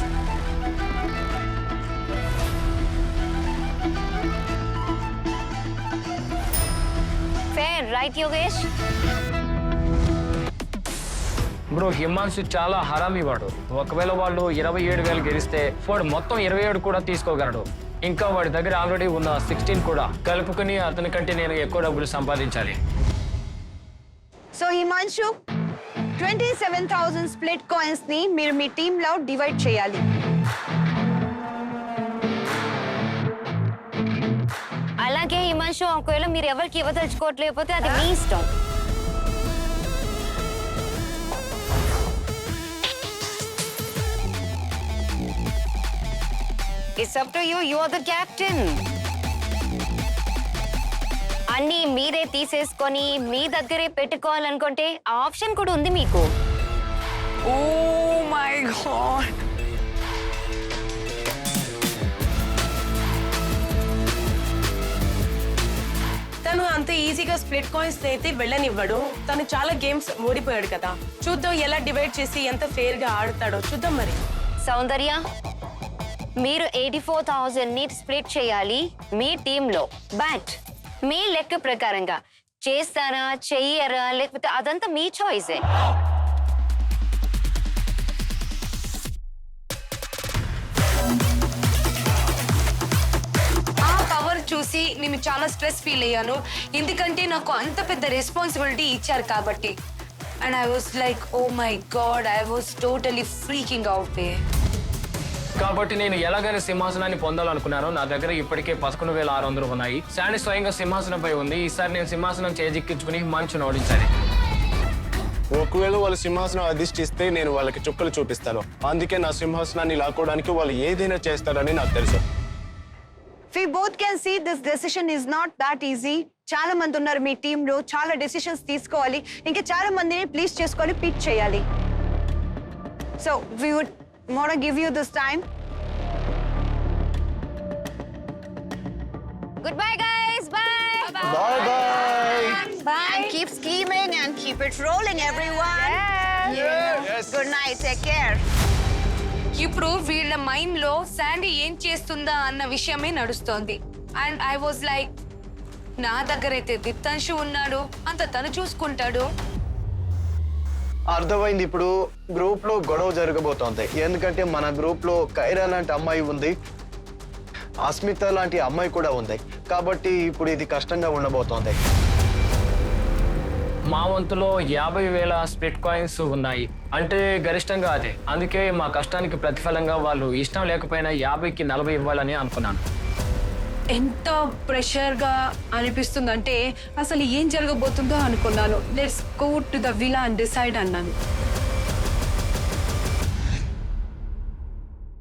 Fair right Yogesh? Bro Himanshu చాలా హరామి వాడు. ఒకవేళ వాళ్ళు 27,000 గెలిస్తే వాడు మొత్తం 27 కూడా తీసుకోగలడు. ఇంకా వాడి దగ్గర ఆల్రెడీ ఉన్న 16 కూడా కలుపుకుని అతని కంటే నేను ఎక్కువ డబ్బులు సంపాదించాలి. సో హిమాంశు 27,000 స్ప్లిట్ కాయిన్స్ ని మీరు మీ టీమ్ లో డివైడ్ చేయాలి. అలాగే హిమాంశు ఒకవేళ మీరు ఎవరికి ఇవ్వదలుచుకోవట్లేకపోతే అది మీ ఇష్టం. It's up to you. You are the captain. అన్నీ మీరే తీసేసుకొని మీ దగ్గరే పెట్టుకోవాలనుకుంటే ఆ ఆప్షన్ కూడా ఉంది మీకు. Oh my God. తను అంత ఈజీగా స్ప్లిట్ కాయిన్స్ అయితే వెళ్ళనివ్వడు. తను చాలా గేమ్స్ ఓడిపోయాడు కదా. చూద్దాం ఎలా డివైడ్ చేసి ఎంత ఫెయిర్ గా ఆడతాడో చూద్దాం మరి. సౌందర్య, మీరు 84,000 ని స్ప్లిట్ చేయాలి మీ టీంలో. బట్ మీ లెక్క ప్రకారంగా చేస్తారా చెయ్యరా లేకపోతే అదంతా మీ చాయిసే. ఆ పవర్ చూసి నేను చాలా స్ట్రెస్ ఫీల్ అయ్యాను. ఎందుకంటే నాకు అంత పెద్ద రెస్పాన్సిబిలిటీ ఇచ్చారు కాబట్టి. And I was like oh my God, I was totally freaking out. కాబట్టి నేను ఎలాగైనా సింహాసనాన్ని పొందాలనుకున్నాను. నా దగ్గర ఇప్పటికే 11,600 ఉన్నాయి. శాండీ స్వయంగా సింహాసనంపై ఉంది. ఈసారి నేను సింహాసనం చేజిక్కించుకుని మంచును ఓడించాలి. ఒకవేళ వాళ్ళు సింహాసనం అధిష్ఠిస్తే నేను వాళ్ళకి చుక్కలు చూపిస్తాను. అందుకే నా సింహాసనాన్ని లాక్కోవడానికి వాళ్ళు ఏదైనా చేస్తారని నాకు తెలుసు. We both can see this decision is not that easy. చాలా మంది ఉన్నారు మీ టీమ్ లో, చాలా డెసిషన్స్ తీసుకోవాలి. ఇంకా చాలా మందిని ప్లీజ్ చేసుకొని పిక్ చేయాలి. So we would want to give you this time. Goodbye guys. Bye. Bye. And keep scheming and keep it rolling, everyone. Yes. Good night. Take care. ఇప్పుడు వీళ్ళ మైండ్ లో శాండీ ఏం చేస్తుందా అన్న విషయమే నడుస్తోంది. అండ్ ఐ వాజ్ లైక్ నా దగ్గర అయితే దిత్తాంశు ఉన్నాడు, అంత తను చూసుకుంటాడు. అర్థమైంది. ఇప్పుడు గ్రూప్ లో గొడవ జరగబోతోంది. ఎందుకంటే మన గ్రూప్ లో కైరా లాంటి అమ్మాయి ఉంది, అస్మిత లాంటి అమ్మాయి కూడా ఉంది. కాబట్టి ఇప్పుడు ఇది కష్టంగా ఉండబోతోంది. మా వంతులో 50,000 స్ప్లిట్ కాయిన్స్ ఉన్నాయి, అంటే గరిష్టంగా అదే. అందుకే మా కష్టానికి ప్రతిఫలంగా వాళ్ళు ఇష్టం లేకపోయినా 50కి 40 ఇవ్వాలని అనుకున్నాను. ఎంత ప్రెషర్ గా అనిపిస్తుందంటే అసలు ఏం జరగబోతుందో అనుకున్నాను. Let's go to the villa and decide అన్నాను.